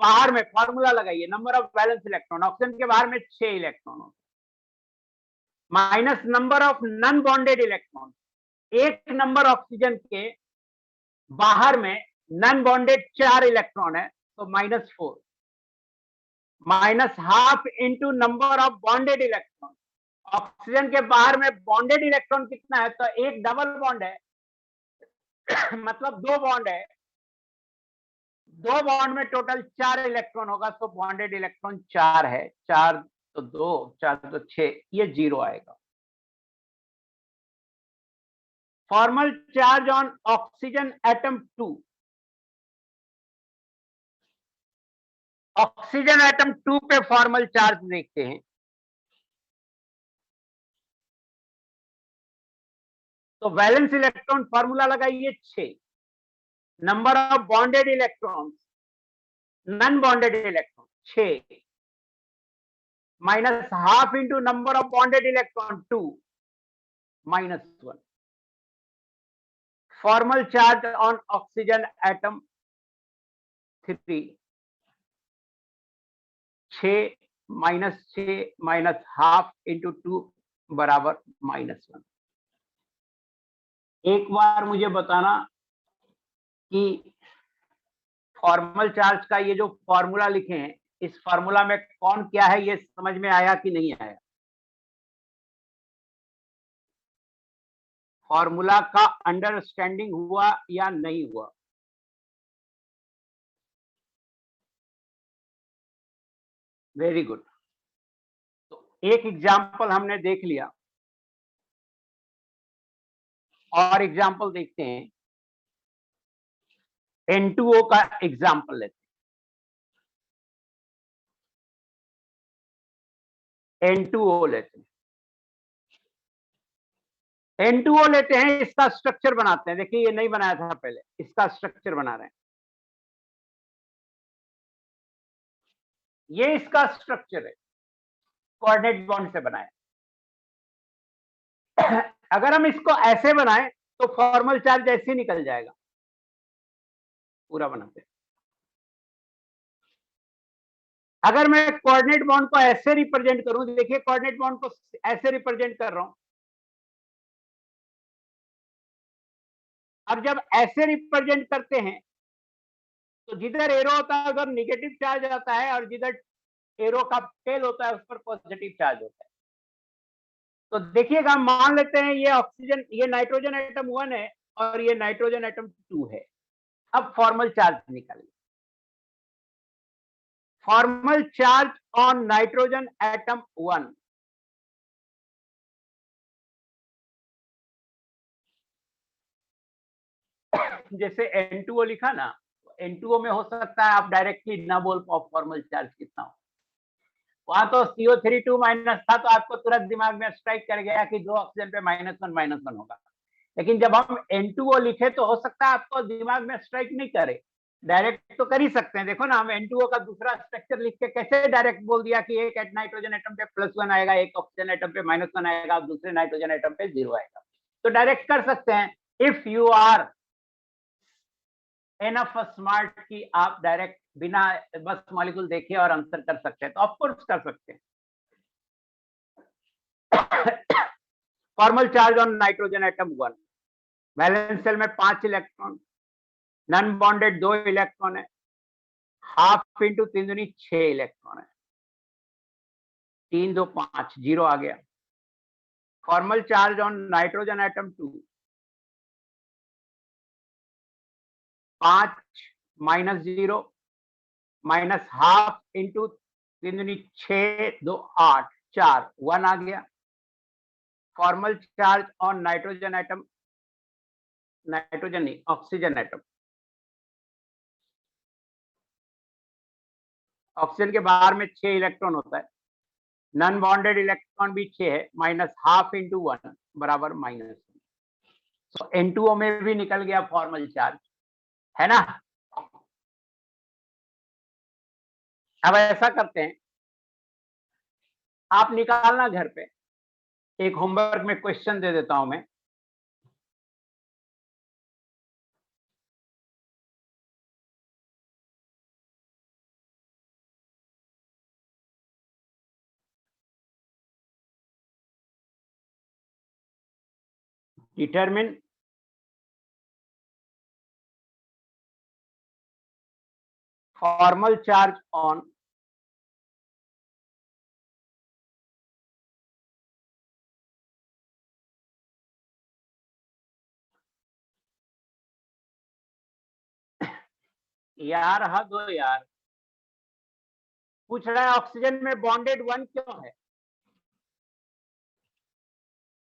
बाहर में फॉर्मूला लगाइए, number of valence electron, oxygen के बाहर में 6 इलेक्ट्रॉन होते, minus number of non bonded electron. एक नंबर ऑक्सीजन के बाहर में नॉन बॉन्डेड 4 इलेक्ट्रॉन है, तो -4, minus half into number of bonded electron. Oxygen के बाहर में बॉन्डेड इलेक्ट्रॉन कितना है? तो एक डबल बॉन्ड है मतलब 2 बॉन्ड है, 2 बॉन्ड में टोटल 4 इलेक्ट्रॉन होगा, तो बॉन्डेड इलेक्ट्रॉन 4 है। 4 तो 2, 4 तो 6, ये 0 आएगा। Formal charge on oxygen atom 2। Oxygen atom 2 पे फॉर्मल चार्ज देखते हैं। तो वैलेंस इलेक्ट्रॉन फॉर्मूला लगाइए 6, number of bonded electron, non bonded electron 6, minus half into number of bonded electron 2, -1। Formal charge on oxygen atom 3। 6 -6 -½ into 2 बराबर -1। एक बार मुझे बताना कि फॉर्मल चार्ज का ये जो फॉर्मूला लिखे हैं, इस फॉर्मूला में कौन क्या है, ये समझ में आया कि नहीं आया? फॉर्मूला का अंडरस्टैंडिंग हुआ या नहीं हुआ? Very good. तो एक एग्जाम्पल हमने देख लिया, और एग्जाम्पल देखते हैं। N2O का एग्जाम्पल लेते हैं। N2O लेते हैं। N2O लेते हैं, इसका स्ट्रक्चर बनाते हैं। देखिए, ये नहीं बनाया था पहले, इसका स्ट्रक्चर बना रहे हैं। ये इसका स्ट्रक्चर है, कोऑर्डिनेट बॉन्ड से बनाया। अगर हम इसको ऐसे बनाएं तो फॉर्मल चार्ज ऐसे निकल जाएगा। पूरा बनाते हैं। अगर मैं कोऑर्डिनेट बॉन्ड को ऐसे रिप्रेजेंट करूं, देखिए कोऑर्डिनेट बॉन्ड को ऐसे रिप्रेजेंट कर रहा हूं। अब जब ऐसे रिप्रेजेंट करते हैं तो जिधर एरो होता है उधर निगेटिव चार्ज आता है, और जिधर एरो का टेल होता है उस पर पॉजिटिव चार्ज होता है। तो देखिएगा, मान लेते हैं ये ऑक्सीजन, ये नाइट्रोजन एटम 1 है और ये नाइट्रोजन एटम 2 है। अब फॉर्मल चार्ज निकालिए। Formal charge on nitrogen atom 1, जैसे N2O लिखा ना, N2O में हो सकता है आप डायरेक्टली ना बोल पाओ फॉर्मल चार्ज कितना हो। वहां तो CO3 2 माइनस था, तो आपको तुरंत दिमाग में स्ट्राइक कर गया कि दो ऑक्सीजन पे -1 होगा। लेकिन जब हम N2O लिखे तो हो सकता है आपको दिमाग में स्ट्राइक नहीं करे, डायरेक्ट तो कर ही सकते हैं। देखो ना, हम N2O का दूसरा स्ट्रक्चर लिख के कैसे डायरेक्ट बोल दिया कि एक नाइट्रोजन एटम पे +1 आएगा, एक ऑक्सीजन एटम पे -1 आएगा, दूसरे नाइट्रोजन एटम पे 0 आएगा। तो डायरेक्ट कर सकते हैं। If you are enough smart की आप डायरेक्ट बिना बस मॉलिक्यूल देखे और आंसर कर सकते हैं, तो ऑफकोर्स कर सकते हैं। Formal charge on nitrogen atom 1, valence shell में 5 इलेक्ट्रॉन, नॉन बॉन्डेड 2 इलेक्ट्रॉन है, हाफ इंटू 3 दूनी 6 इलेक्ट्रॉन है, 3 2 5 0 आ गया। Formal charge on nitrogen atom 2, 5 -0 -½ into 3 दूनी 6 2 8 4 1 आ गया। Formal charge on nitrogen atom, nitrogen नहीं, ऑक्सीजन एटम, ऑक्सीजन के बाहर में 6 इलेक्ट्रॉन होता है, नॉन बॉन्डेड इलेक्ट्रॉन भी 6 है, -½ इंटू 1 बराबर -1। तो N2O में भी निकल गया फॉर्मल चार्ज, है ना। अब ऐसा करते हैं, आप निकालना घर पे, एक होमवर्क में क्वेश्चन दे देता हूं मैं। डिटरमिन फॉर्मल चार्ज ऑन यार, हद हो यार, पूछ रहा है ऑक्सीजन में बॉन्डेड 1 क्यों है?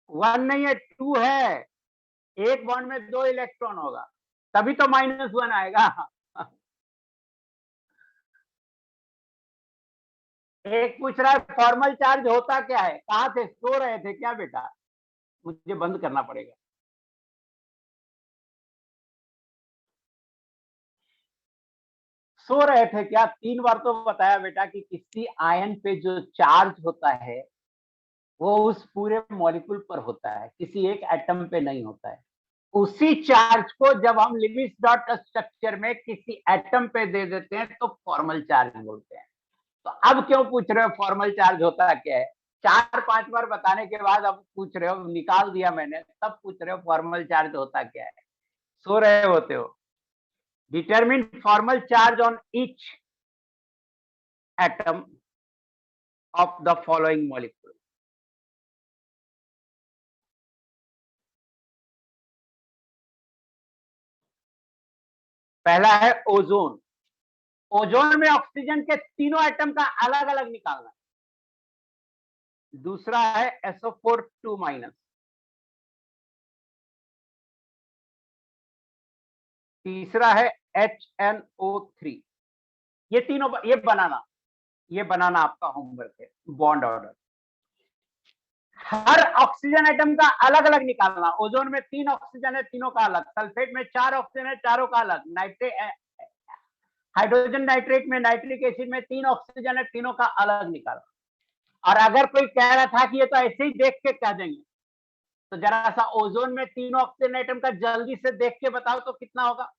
1 नहीं है, 2 है। एक बॉन्ड में 2 इलेक्ट्रॉन होगा, तभी तो -1 आएगा। एक पूछ रहा है फॉर्मल चार्ज होता क्या है? कहां थे, सो रहे थे क्या बेटा? मुझे बंद करना पड़ेगा। सो रहे थे क्या? 3 बार तो बताया बेटा कि किसी आयन पे जो चार्ज होता है वो उस पूरे मॉलिक्यूल पर होता है, किसी एक एटम पे नहीं होता है। उसी चार्ज को जब हम लिविस डॉट स्ट्रक्चर में किसी एटम पे दे देते हैं तो फॉर्मल चार्ज बोलते हैं। तो अब क्यों पूछ रहे हो फॉर्मल चार्ज होता क्या है? 4-5 बार बताने के बाद अब पूछ रहे हो, निकाल दिया मैंने तब पूछ रहे हो फॉर्मल चार्ज होता क्या है? सो रहे होते हो। Determine formal charge on each atom of the following molecule. पहला है ओजोन। ओजोन में ऑक्सीजन के तीनों एटम का अलग अलग निकालना। दूसरा है SO4 2-। तीसरा है HNO3। ये तीनों ये बनाना आपका होमवर्क है। बॉन्ड ऑर्डर हर ऑक्सीजन एटम का अलग अलग निकालना। ओजोन में 3 ऑक्सीजन है, तीनों का अलग। सल्फेट में 4 ऑक्सीजन है, चारों का अलग। हाइड्रोजन नाइट्रेट में, नाइट्रिक एसिड में 3 ऑक्सीजन है, तीनों का अलग निकालना। और अगर कोई कह रहा था कि ये तो ऐसे ही देख के कह देंगे, तो जरा सा ओजोन में 3 ऑक्सीजन एटम का जल्दी से देख के बताओ तो कितना होगा?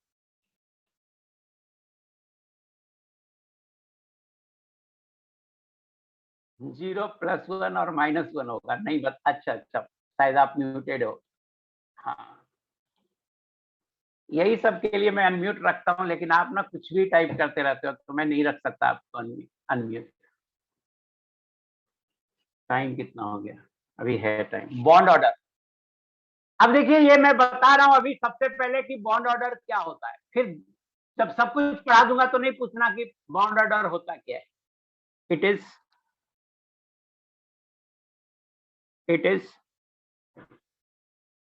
जीरो +1 और -1 होगा। नहीं अच्छा शायद आप म्यूटेड हो। हाँ, यही सब के लिए मैं अनम्यूट रखता हूं, लेकिन आप ना कुछ भी टाइप करते रहते हो तो मैं नहीं रख सकता आपको अनम्यूट। टाइम कितना हो गया? अभी है टाइम। Bond order. अब देखिए, ये मैं बता रहा हूं अभी सबसे पहले कि बॉन्ड ऑर्डर क्या होता है, फिर जब सब कुछ पढ़ा दूंगा तो नहीं पूछना कि बॉन्ड ऑर्डर होता क्या है। It is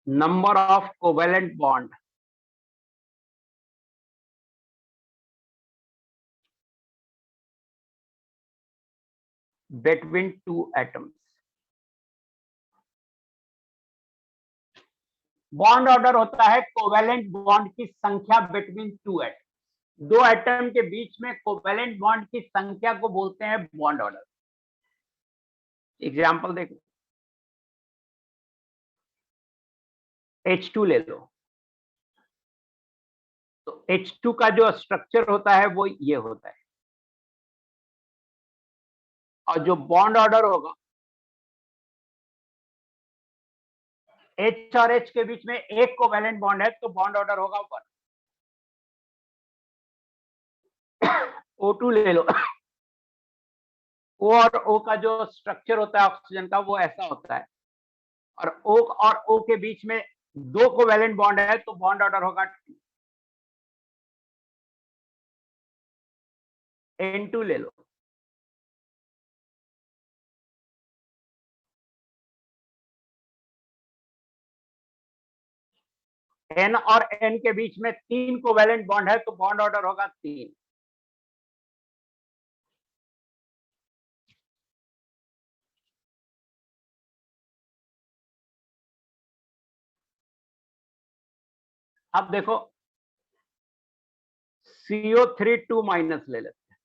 number of covalent bond between 2 atoms. Bond order होता है कोवेलेंट बॉन्ड की संख्या बिटवीन 2 एटम। 2 एटम के बीच में कोवेलेंट बॉन्ड की संख्या को बोलते हैं बॉन्ड ऑर्डर। एग्जाम्पल देखो, H2 ले लो। तो H2 का जो स्ट्रक्चर होता है वो ये होता है, और जो बॉन्ड ऑर्डर होगा, H और H के बीच में एक कोवेलेंट बॉन्ड है तो बॉन्ड ऑर्डर होगा 1। O2 ले लो। O और O का जो स्ट्रक्चर होता है ऑक्सीजन का वो ऐसा होता है, और O और O के बीच में 2 कोवेलेंट बॉन्ड है तो बॉन्ड ऑर्डर होगा 2। N2 ले लो। N और N के बीच में 3 कोवेलेंट बॉन्ड है तो बॉन्ड ऑर्डर होगा 3। अब देखो, CO3 2- ले लेते हैं।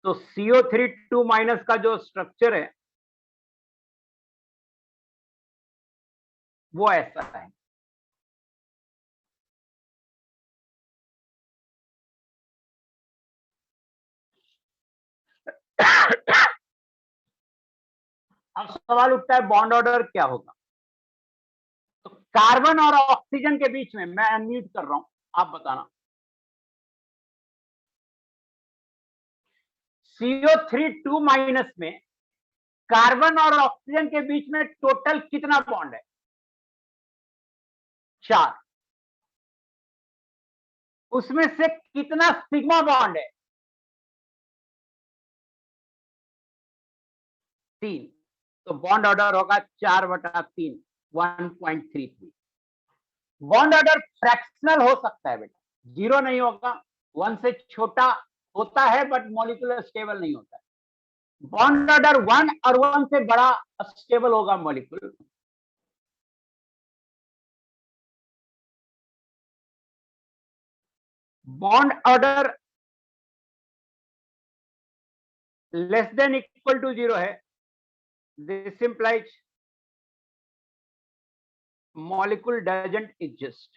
तो CO3 2- का जो स्ट्रक्चर है वो ऐसा है। अब सवाल उठता है बॉन्ड ऑर्डर क्या होगा। तो कार्बन और ऑक्सीजन के बीच में, मैं अनम्यूट कर रहा हूं, आप बताना। CO3 2- में कार्बन और ऑक्सीजन के बीच में टोटल कितना बॉन्ड है? 4। उसमें से कितना सिग्मा बॉन्ड है? 3। तो बॉन्ड ऑर्डर होगा 4/3, 1.33। बॉन्ड ऑर्डर फ्रैक्शनल हो सकता है बेटा, 0 नहीं होगा। 1 से छोटा होता है बट मॉलिक्यूलर स्टेबल नहीं होता है। बॉन्ड ऑर्डर 1 और 1 से बड़ा स्टेबल होगा molecule. Bond order less than equal to 0 है, this implies molecule doesn't exist।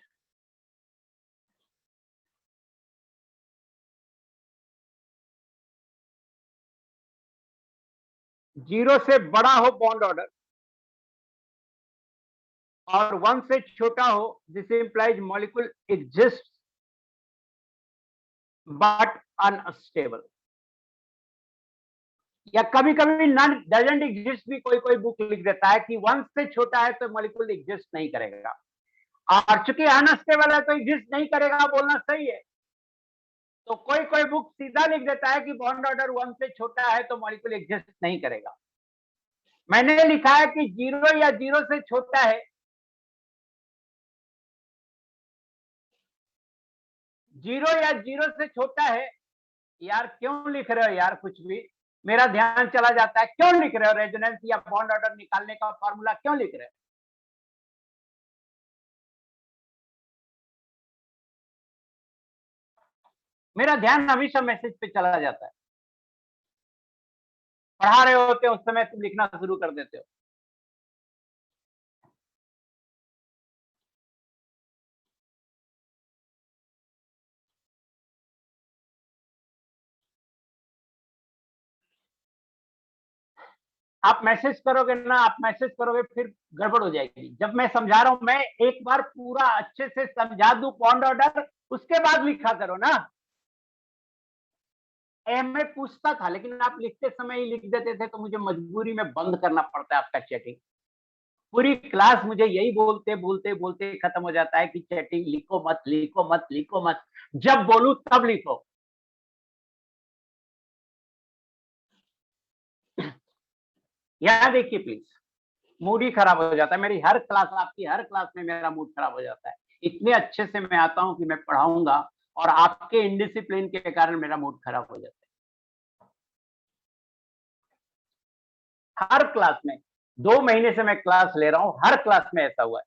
0 से बड़ा हो बॉन्ड ऑर्डर और 1 से छोटा हो, this implies molecule exist but unstable. या कभी कभी नॉन डजंट एग्जिस्ट भी कोई कोई बुक लिख देता है कि 1 से छोटा है तो मॉलिक्यूल एग्जिस्ट नहीं करेगा, और चूंकि अनस्टेबल है तो एग्जिस्ट नहीं करेगा बोलना सही है। तो कोई कोई बुक सीधा लिख देता है कि बॉन्ड ऑर्डर 1 से छोटा है तो मॉलिक्यूल एग्जिस्ट नहीं करेगा। मैंने लिखा है कि 0 या 0 से छोटा है, 0 या 0 से छोटा है। यार क्यों लिख रहे हो यार, कुछ भी मेरा ध्यान चला जाता है। क्यों लिख रहे हो रेजोनेंस या बॉन्ड ऑर्डर निकालने का फॉर्मूला क्यों लिख रहे हो? मेरा ध्यान हमेशा मैसेज पे चला जाता है। पढ़ा रहे होते हो उस समय तुम लिखना शुरू कर देते हो। आप मैसेज करोगे ना, आप मैसेज करोगे फिर गड़बड़ हो जाएगी। जब मैं समझा रहा हूं, मैं एक बार पूरा अच्छे से समझा दूं बॉन्ड ऑर्डर, उसके बाद लिखा करो ना। मैं पूछता था लेकिन आप लिखते समय ही लिख देते थे, तो मुझे मजबूरी में बंद करना पड़ता है आपका चैटिंग। पूरी क्लास मुझे यही बोलते बोलते बोलते खत्म हो जाता है कि चैटिंग लिखो मत, लिखो मत, लिखो मत, जब बोलूं तब लिखो। यहाँ देखिए प्लीज, मूड ही खराब हो जाता है। मेरी हर क्लास, आपकी हर क्लास में मेरा मूड खराब हो जाता है। इतने अच्छे से मैं आता हूं कि मैं पढ़ाऊंगा और आपके इनडिसिप्लिन के कारण मेरा मूड खराब हो जाता है। हर क्लास में, 2 महीने से मैं क्लास ले रहा हूं, हर क्लास में ऐसा हुआ है।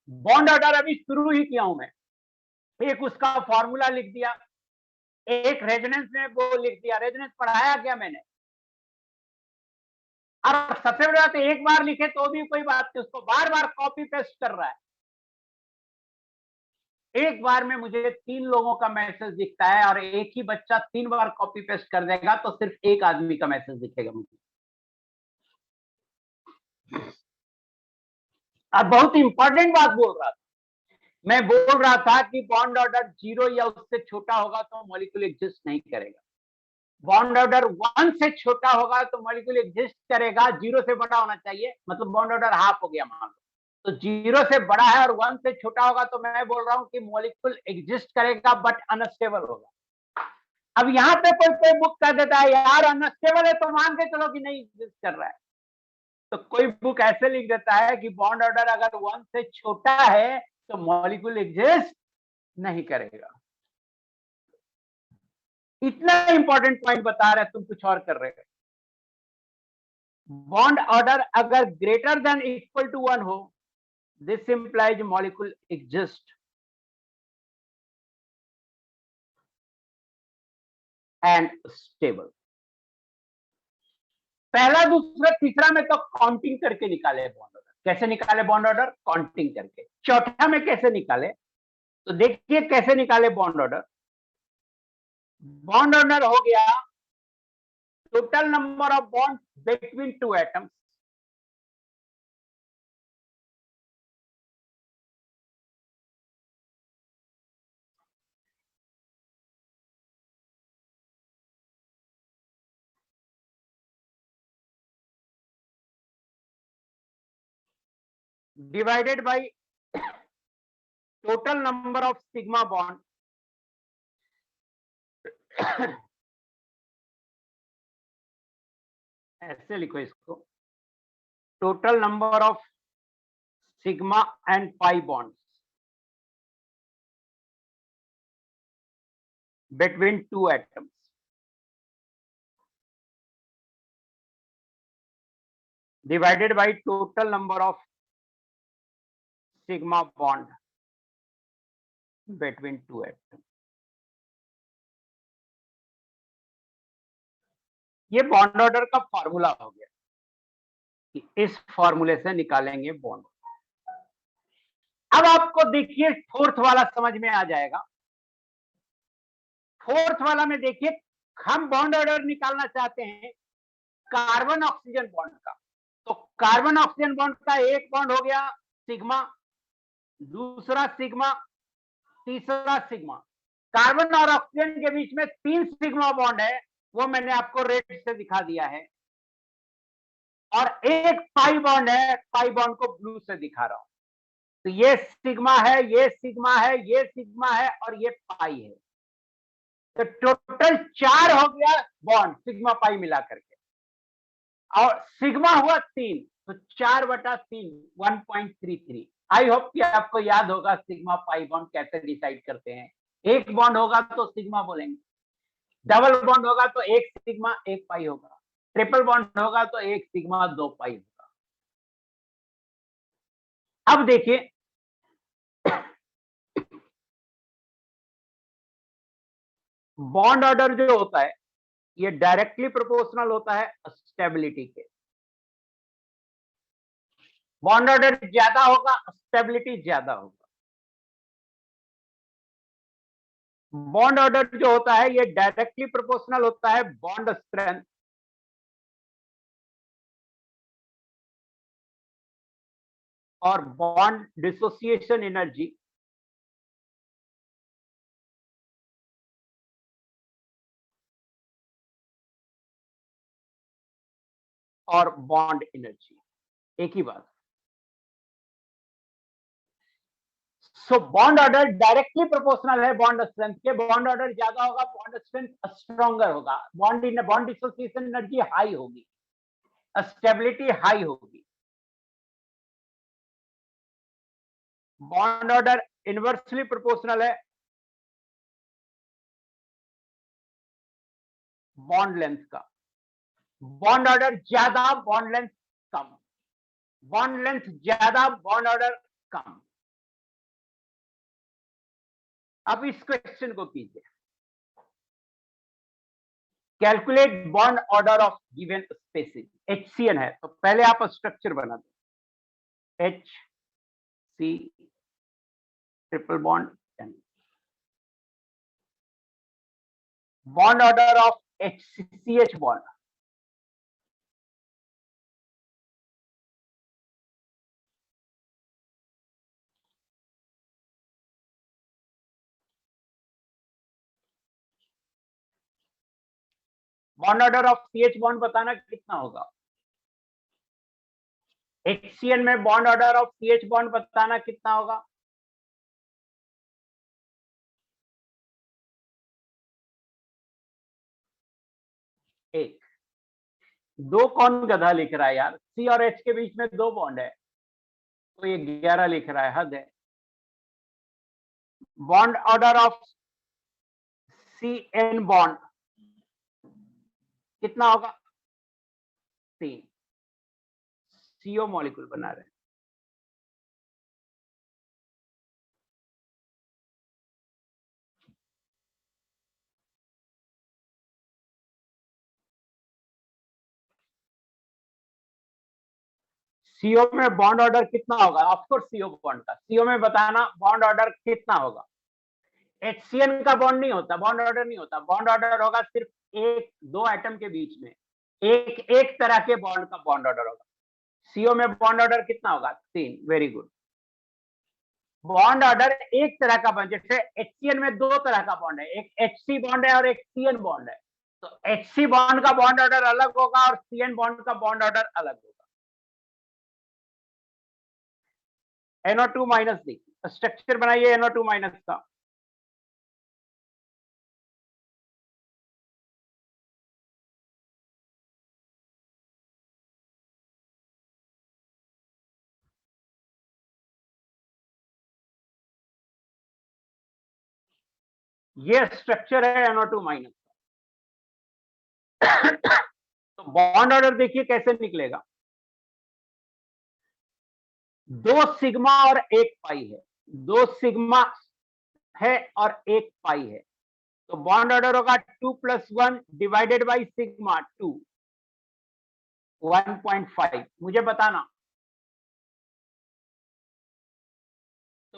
बॉन्ड ऑर्डर अभी शुरू ही किया हूं मैं। एक उसका फॉर्मूला लिख दिया, एक रेजोनेंस में वो लिख दिया। रेजोनेंस पढ़ाया क्या मैंने? और सबसे बड़ी बात, एक बार लिखे तो भी कोई बात नहीं, उसको बार बार कॉपी पेस्ट कर रहा है। एक बार में मुझे 3 लोगों का मैसेज दिखता है और एक ही बच्चा 3 बार कॉपी पेस्ट कर देगा तो सिर्फ एक आदमी का मैसेज दिखेगा मुझे। और बहुत इंपॉर्टेंट बात बोल रहा था, मैं बोल रहा था कि बॉन्ड ऑर्डर 0 या उससे छोटा होगा तो मॉलिक्यूल एग्जिस्ट नहीं करेगा। बॉन्ड ऑर्डर 1 से छोटा होगा तो मॉलिक्यूल एग्जिस्ट करेगा। 0 से बड़ा होना चाहिए, मतलब बॉन्ड ऑर्डर हाफ हो गया मान लो। तो 0 से बड़ा है और 1 से छोटा होगा तो मैं बोल रहा हूं कि मॉलिक्यूल एग्जिस्ट करेगा बट अनस्टेबल होगा। अब यहाँ पे कोई कोई बुक कर देता है यार अनस्टेबल है तो मान के चलो कि नहीं एग्जिस्ट कर रहा है। तो कोई बुक ऐसे लिख देता है कि बॉन्ड ऑर्डर अगर 1 से छोटा है तो मॉलिक्यूल एग्जिस्ट नहीं करेगा। इतना इंपॉर्टेंट पॉइंट बता रहे हैं, तुम कुछ और कर रहे हो। बॉन्ड ऑर्डर अगर ग्रेटर देन इक्वल टू 1 हो, this implies molecule exist and stable. पहला दूसरा तीसरा में तो काउंटिंग करके निकाले बॉन्ड ऑर्डर। कैसे निकाले बॉन्ड ऑर्डर? काउंटिंग करके। चौथा में कैसे निकाले? तो देखिए कैसे निकाले बॉन्ड ऑर्डर। बॉन्ड ऑर्डर हो गया total number of bond between two atoms divided by total number of sigma bond ऐसे लिखो इसको, total number of sigma and pi bond between two atoms divided by total number of sigma bond between two atoms। ये bond order का formula हो गया कि इस फॉर्मूले से निकालेंगे बॉन्ड। अब आपको देखिए फोर्थ वाला समझ में आ जाएगा। फोर्थ वाला में देखिए, हम बॉन्ड ऑर्डर निकालना चाहते हैं कार्बन ऑक्सीजन बॉन्ड का। तो कार्बन ऑक्सीजन बॉन्ड का एक बॉन्ड हो गया सिग्मा, दूसरा सिग्मा, तीसरा सिग्मा। कार्बन और ऑक्सीजन के बीच में 3 सिग्मा बॉन्ड है, वो मैंने आपको रेड से दिखा दिया है। और एक पाई बॉन्ड है, पाई बॉन्ड को ब्लू से दिखा रहा हूं। तो ये सिग्मा है, ये सिग्मा है, ये सिग्मा है और ये पाई है। तो टोटल 4 हो गया बॉन्ड सिग्मा पाई मिला करके, और सिग्मा हुआ 3, तो 4/3 1.33। आई होप कि आपको याद होगा सिग्मा पाई बॉन्ड कैसे डिसाइड करते हैं। एक बॉन्ड होगा तो सिग्मा बोलेंगे, डबल बॉन्ड होगा तो एक सिग्मा एक पाई होगा, ट्रिपल बॉन्ड होगा तो एक सिग्मा 2 पाई होगा। अब देखिए, बॉन्ड ऑर्डर जो होता है ये डायरेक्टली प्रोपोर्शनल होता है स्टेबिलिटी के। बॉन्ड ऑर्डर ज्यादा होगा, स्टेबिलिटी ज्यादा होगा। बॉन्ड ऑर्डर जो होता है ये डायरेक्टली प्रोपोर्शनल होता है बॉन्ड स्ट्रेंथ और बॉन्ड डिसोसिएशन एनर्जी और बॉन्ड एनर्जी, एक ही बात। So bond order directly proportional है बॉन्ड स्ट्रेंथ के। बॉन्ड ऑर्डर ज्यादा होगा, बॉन्ड स्ट्रेंथ स्ट्रॉन्गर होगा, बॉन्ड डिसोसिएशन एनर्जी हाई होगी, स्टेबिलिटी हाई होगी। बॉन्ड ऑर्डर इनवर्सली प्रोपोर्शनल है बॉन्ड लेंथ का। बॉन्ड ऑर्डर ज्यादा, बॉन्ड लेंथ कम, बॉन्ड लेंथ ज्यादा, बॉन्ड ऑर्डर कम। अब इस क्वेश्चन को कीजिए, calculate bond order of given species. HCN है तो पहले आप स्ट्रक्चर बना दो, HC triple bond N। Bond order of HCH bond, bond order of CH bond बताना कितना होगा। HCN में bond order of CH bond बताना कितना होगा। एक। दो कौन गधा लिख रहा है यार, C और H के बीच में 2 बॉन्ड है तो ये 11 लिख रहा है, हद है। Bond order of CN bond कितना होगा, 3। CO मॉलिक्यूल बना रहे हैं। CO में बॉन्ड ऑर्डर कितना होगा, ऑफकोर्स CO बॉन्ड का, CO में बताना बॉन्ड ऑर्डर कितना होगा। HCN का बॉन्ड नहीं होता, बॉन्ड ऑर्डर नहीं होता, बॉन्ड ऑर्डर होगा सिर्फ एक दो एटम के बीच में, एक तरह के बॉन्ड का बॉन्ड ऑर्डर होगा। CO में बॉन्ड ऑर्डर कितना होगा, 3। Very good. बॉन्ड ऑर्डर एक तरह का बॉन्ड, जैसे HCN में 2 तरह का बॉन्ड है, एक HC बॉन्ड है और एक CN बॉन्ड है। तो HC बॉन्ड का बॉन्ड ऑर्डर अलग होगा और CN बॉन्ड का बॉन्ड ऑर्डर अलग होगा। NO2 माइनस देखिए, स्ट्रक्चर बनाइए NO2 माइनस का। ये स्ट्रक्चर है NO2 माइनस का। तो बॉन्ड ऑर्डर देखिए कैसे निकलेगा, 2 सिग्मा और 1 पाई है, 2 सिग्मा है और 1 पाई है। तो बॉन्ड ऑर्डर होगा 2 + 1 डिवाइडेड बाई सिग्मा 2, 1.5। मुझे बताना,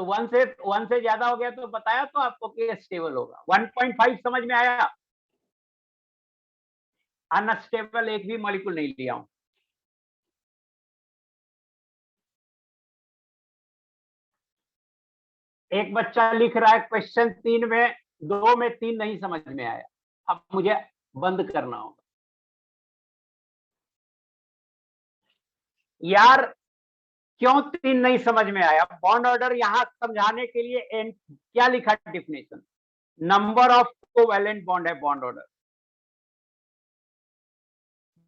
तो वन से ज्यादा हो गया तो बताया तो आपको कि स्टेबल होगा। 1.5 समझ में आया। अनस्टेबल एक भी मॉलिक्यूल नहीं लिया हूं। एक बच्चा लिख रहा है क्वेश्चन 3 में 2 में 3 नहीं समझ में आया। अब मुझे बंद करना होगा यार। क्यों 3 नहीं समझ में आया? बॉन्ड ऑर्डर यहां समझाने के लिए क्या लिखा definition? Number of covalent bond है bond order.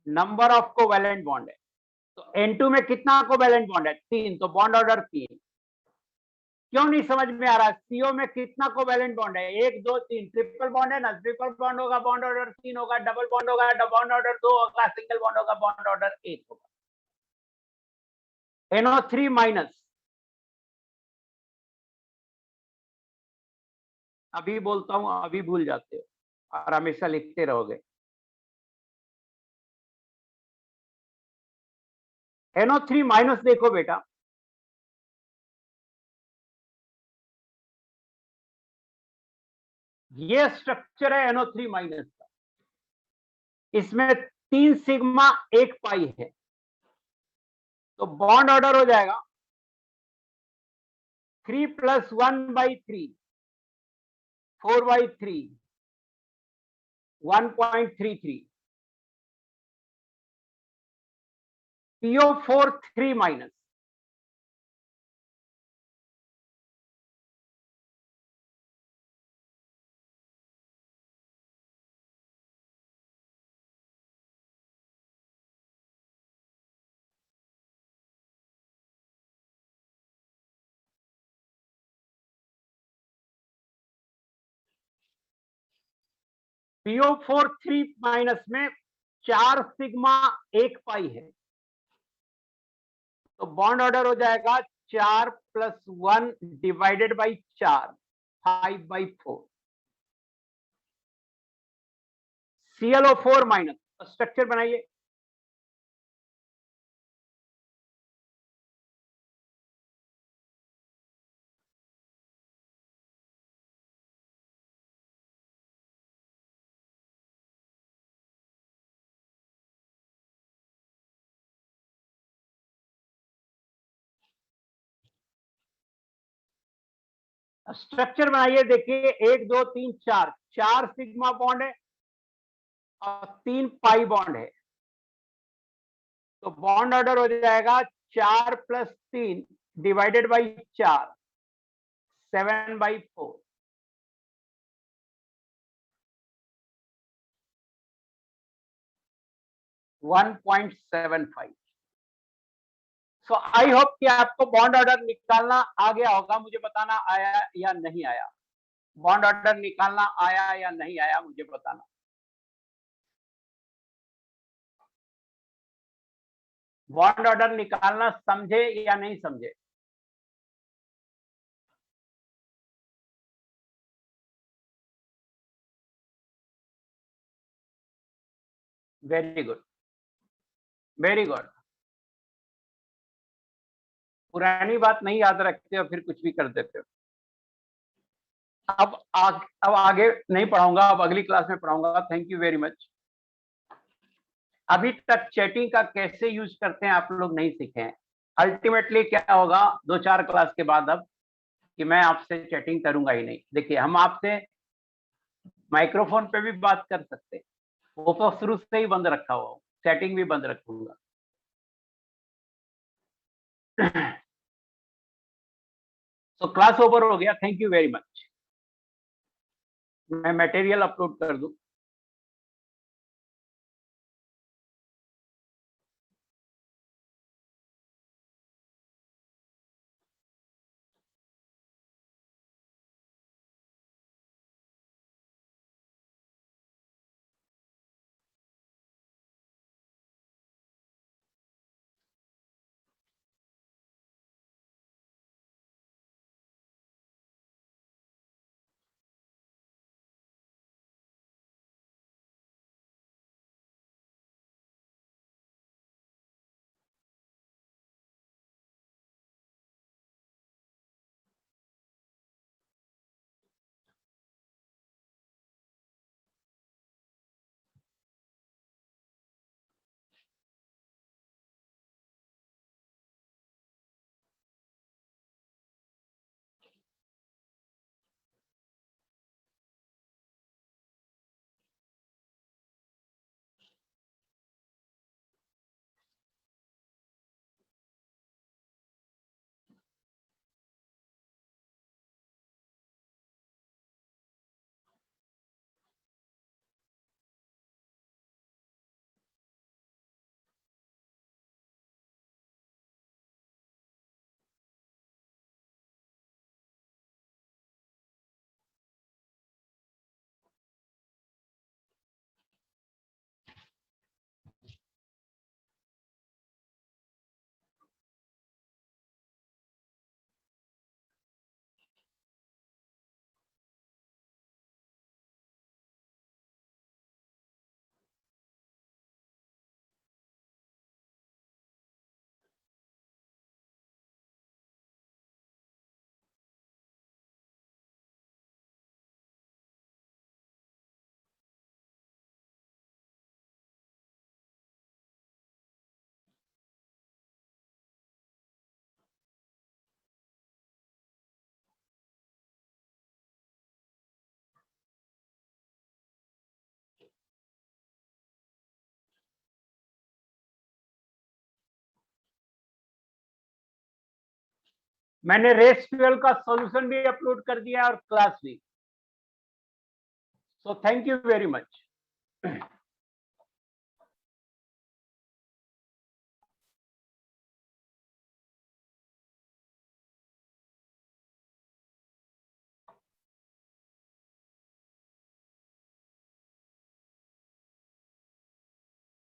Number of covalent bond है। तो N2 में कितना कोवैलेंट बॉन्ड है? 3, तो बॉन्ड ऑर्डर 3। क्यों नहीं समझ में आ रहा? सीओ में कितना कोवैलेंट बॉन्ड है? 1 2 3। ट्रिपल बॉन्ड है ना, ट्रिपल बॉन्ड होगा बॉन्ड ऑर्डर 3 होगा, डबल बॉन्ड होगा बॉन्ड ऑर्डर 2 होगा, सिंगल बॉन्ड होगा बॉन्ड ऑर्डर 1 होगा। NO3 माइनस, अभी बोलता हूं अभी भूल जाते हो और हमेशा लिखते रहोगे। NO3 माइनस देखो बेटा, ये स्ट्रक्चर है NO3 माइनस का। इसमें 3 सिग्मा 1 पाई है, तो बॉन्ड ऑर्डर हो जाएगा 3 + 1/3, 4/3, 1.33। PO4 3 माइनस, PO4 3 माइनस में 4 सिग्मा 1 पाई है, तो बॉन्ड ऑर्डर हो जाएगा 4 + 1 divided by 4, 5/4। ClO4 minus, structure बनाइए। स्ट्रक्चर बनाइए, देखिए 1 2 3 4, 4 सिग्मा बॉन्ड है और 3 पाई बॉन्ड है, तो बॉन्ड ऑर्डर हो जाएगा 4 + 3 divided by 4, 7/4। 1.75। So I hope कि आपको बॉन्ड ऑर्डर निकालना आ गया होगा। मुझे बताना आया या नहीं आया। बॉन्ड ऑर्डर निकालना आया या नहीं आया मुझे बताना। बॉन्ड ऑर्डर निकालना समझे या नहीं समझे? Very good, very good. पुरानी बात नहीं याद रखते हो फिर कुछ भी कर देते हो। अब आगे नहीं पढ़ाऊंगा, अब अगली क्लास में पढ़ाऊंगा। Thank you very much. अभी तक चैटिंग का कैसे यूज करते हैं आप लोग नहीं सीखे हैं। अल्टीमेटली क्या होगा 2-4 क्लास के बाद अब कि मैं आपसे चैटिंग करूंगा ही नहीं। देखिए हम आपसे माइक्रोफोन पे भी बात कर सकते हैं, वो तो शुरू से ही बंद रखा हुआ, चैटिंग भी बंद रखूंगा। तो क्लास ओवर हो गया। Thank you very much. मैं मटेरियल अपलोड कर दूं। मैंने रेस फ्यूल का सॉल्यूशन भी अपलोड कर दिया और क्लास भी। So thank you very much.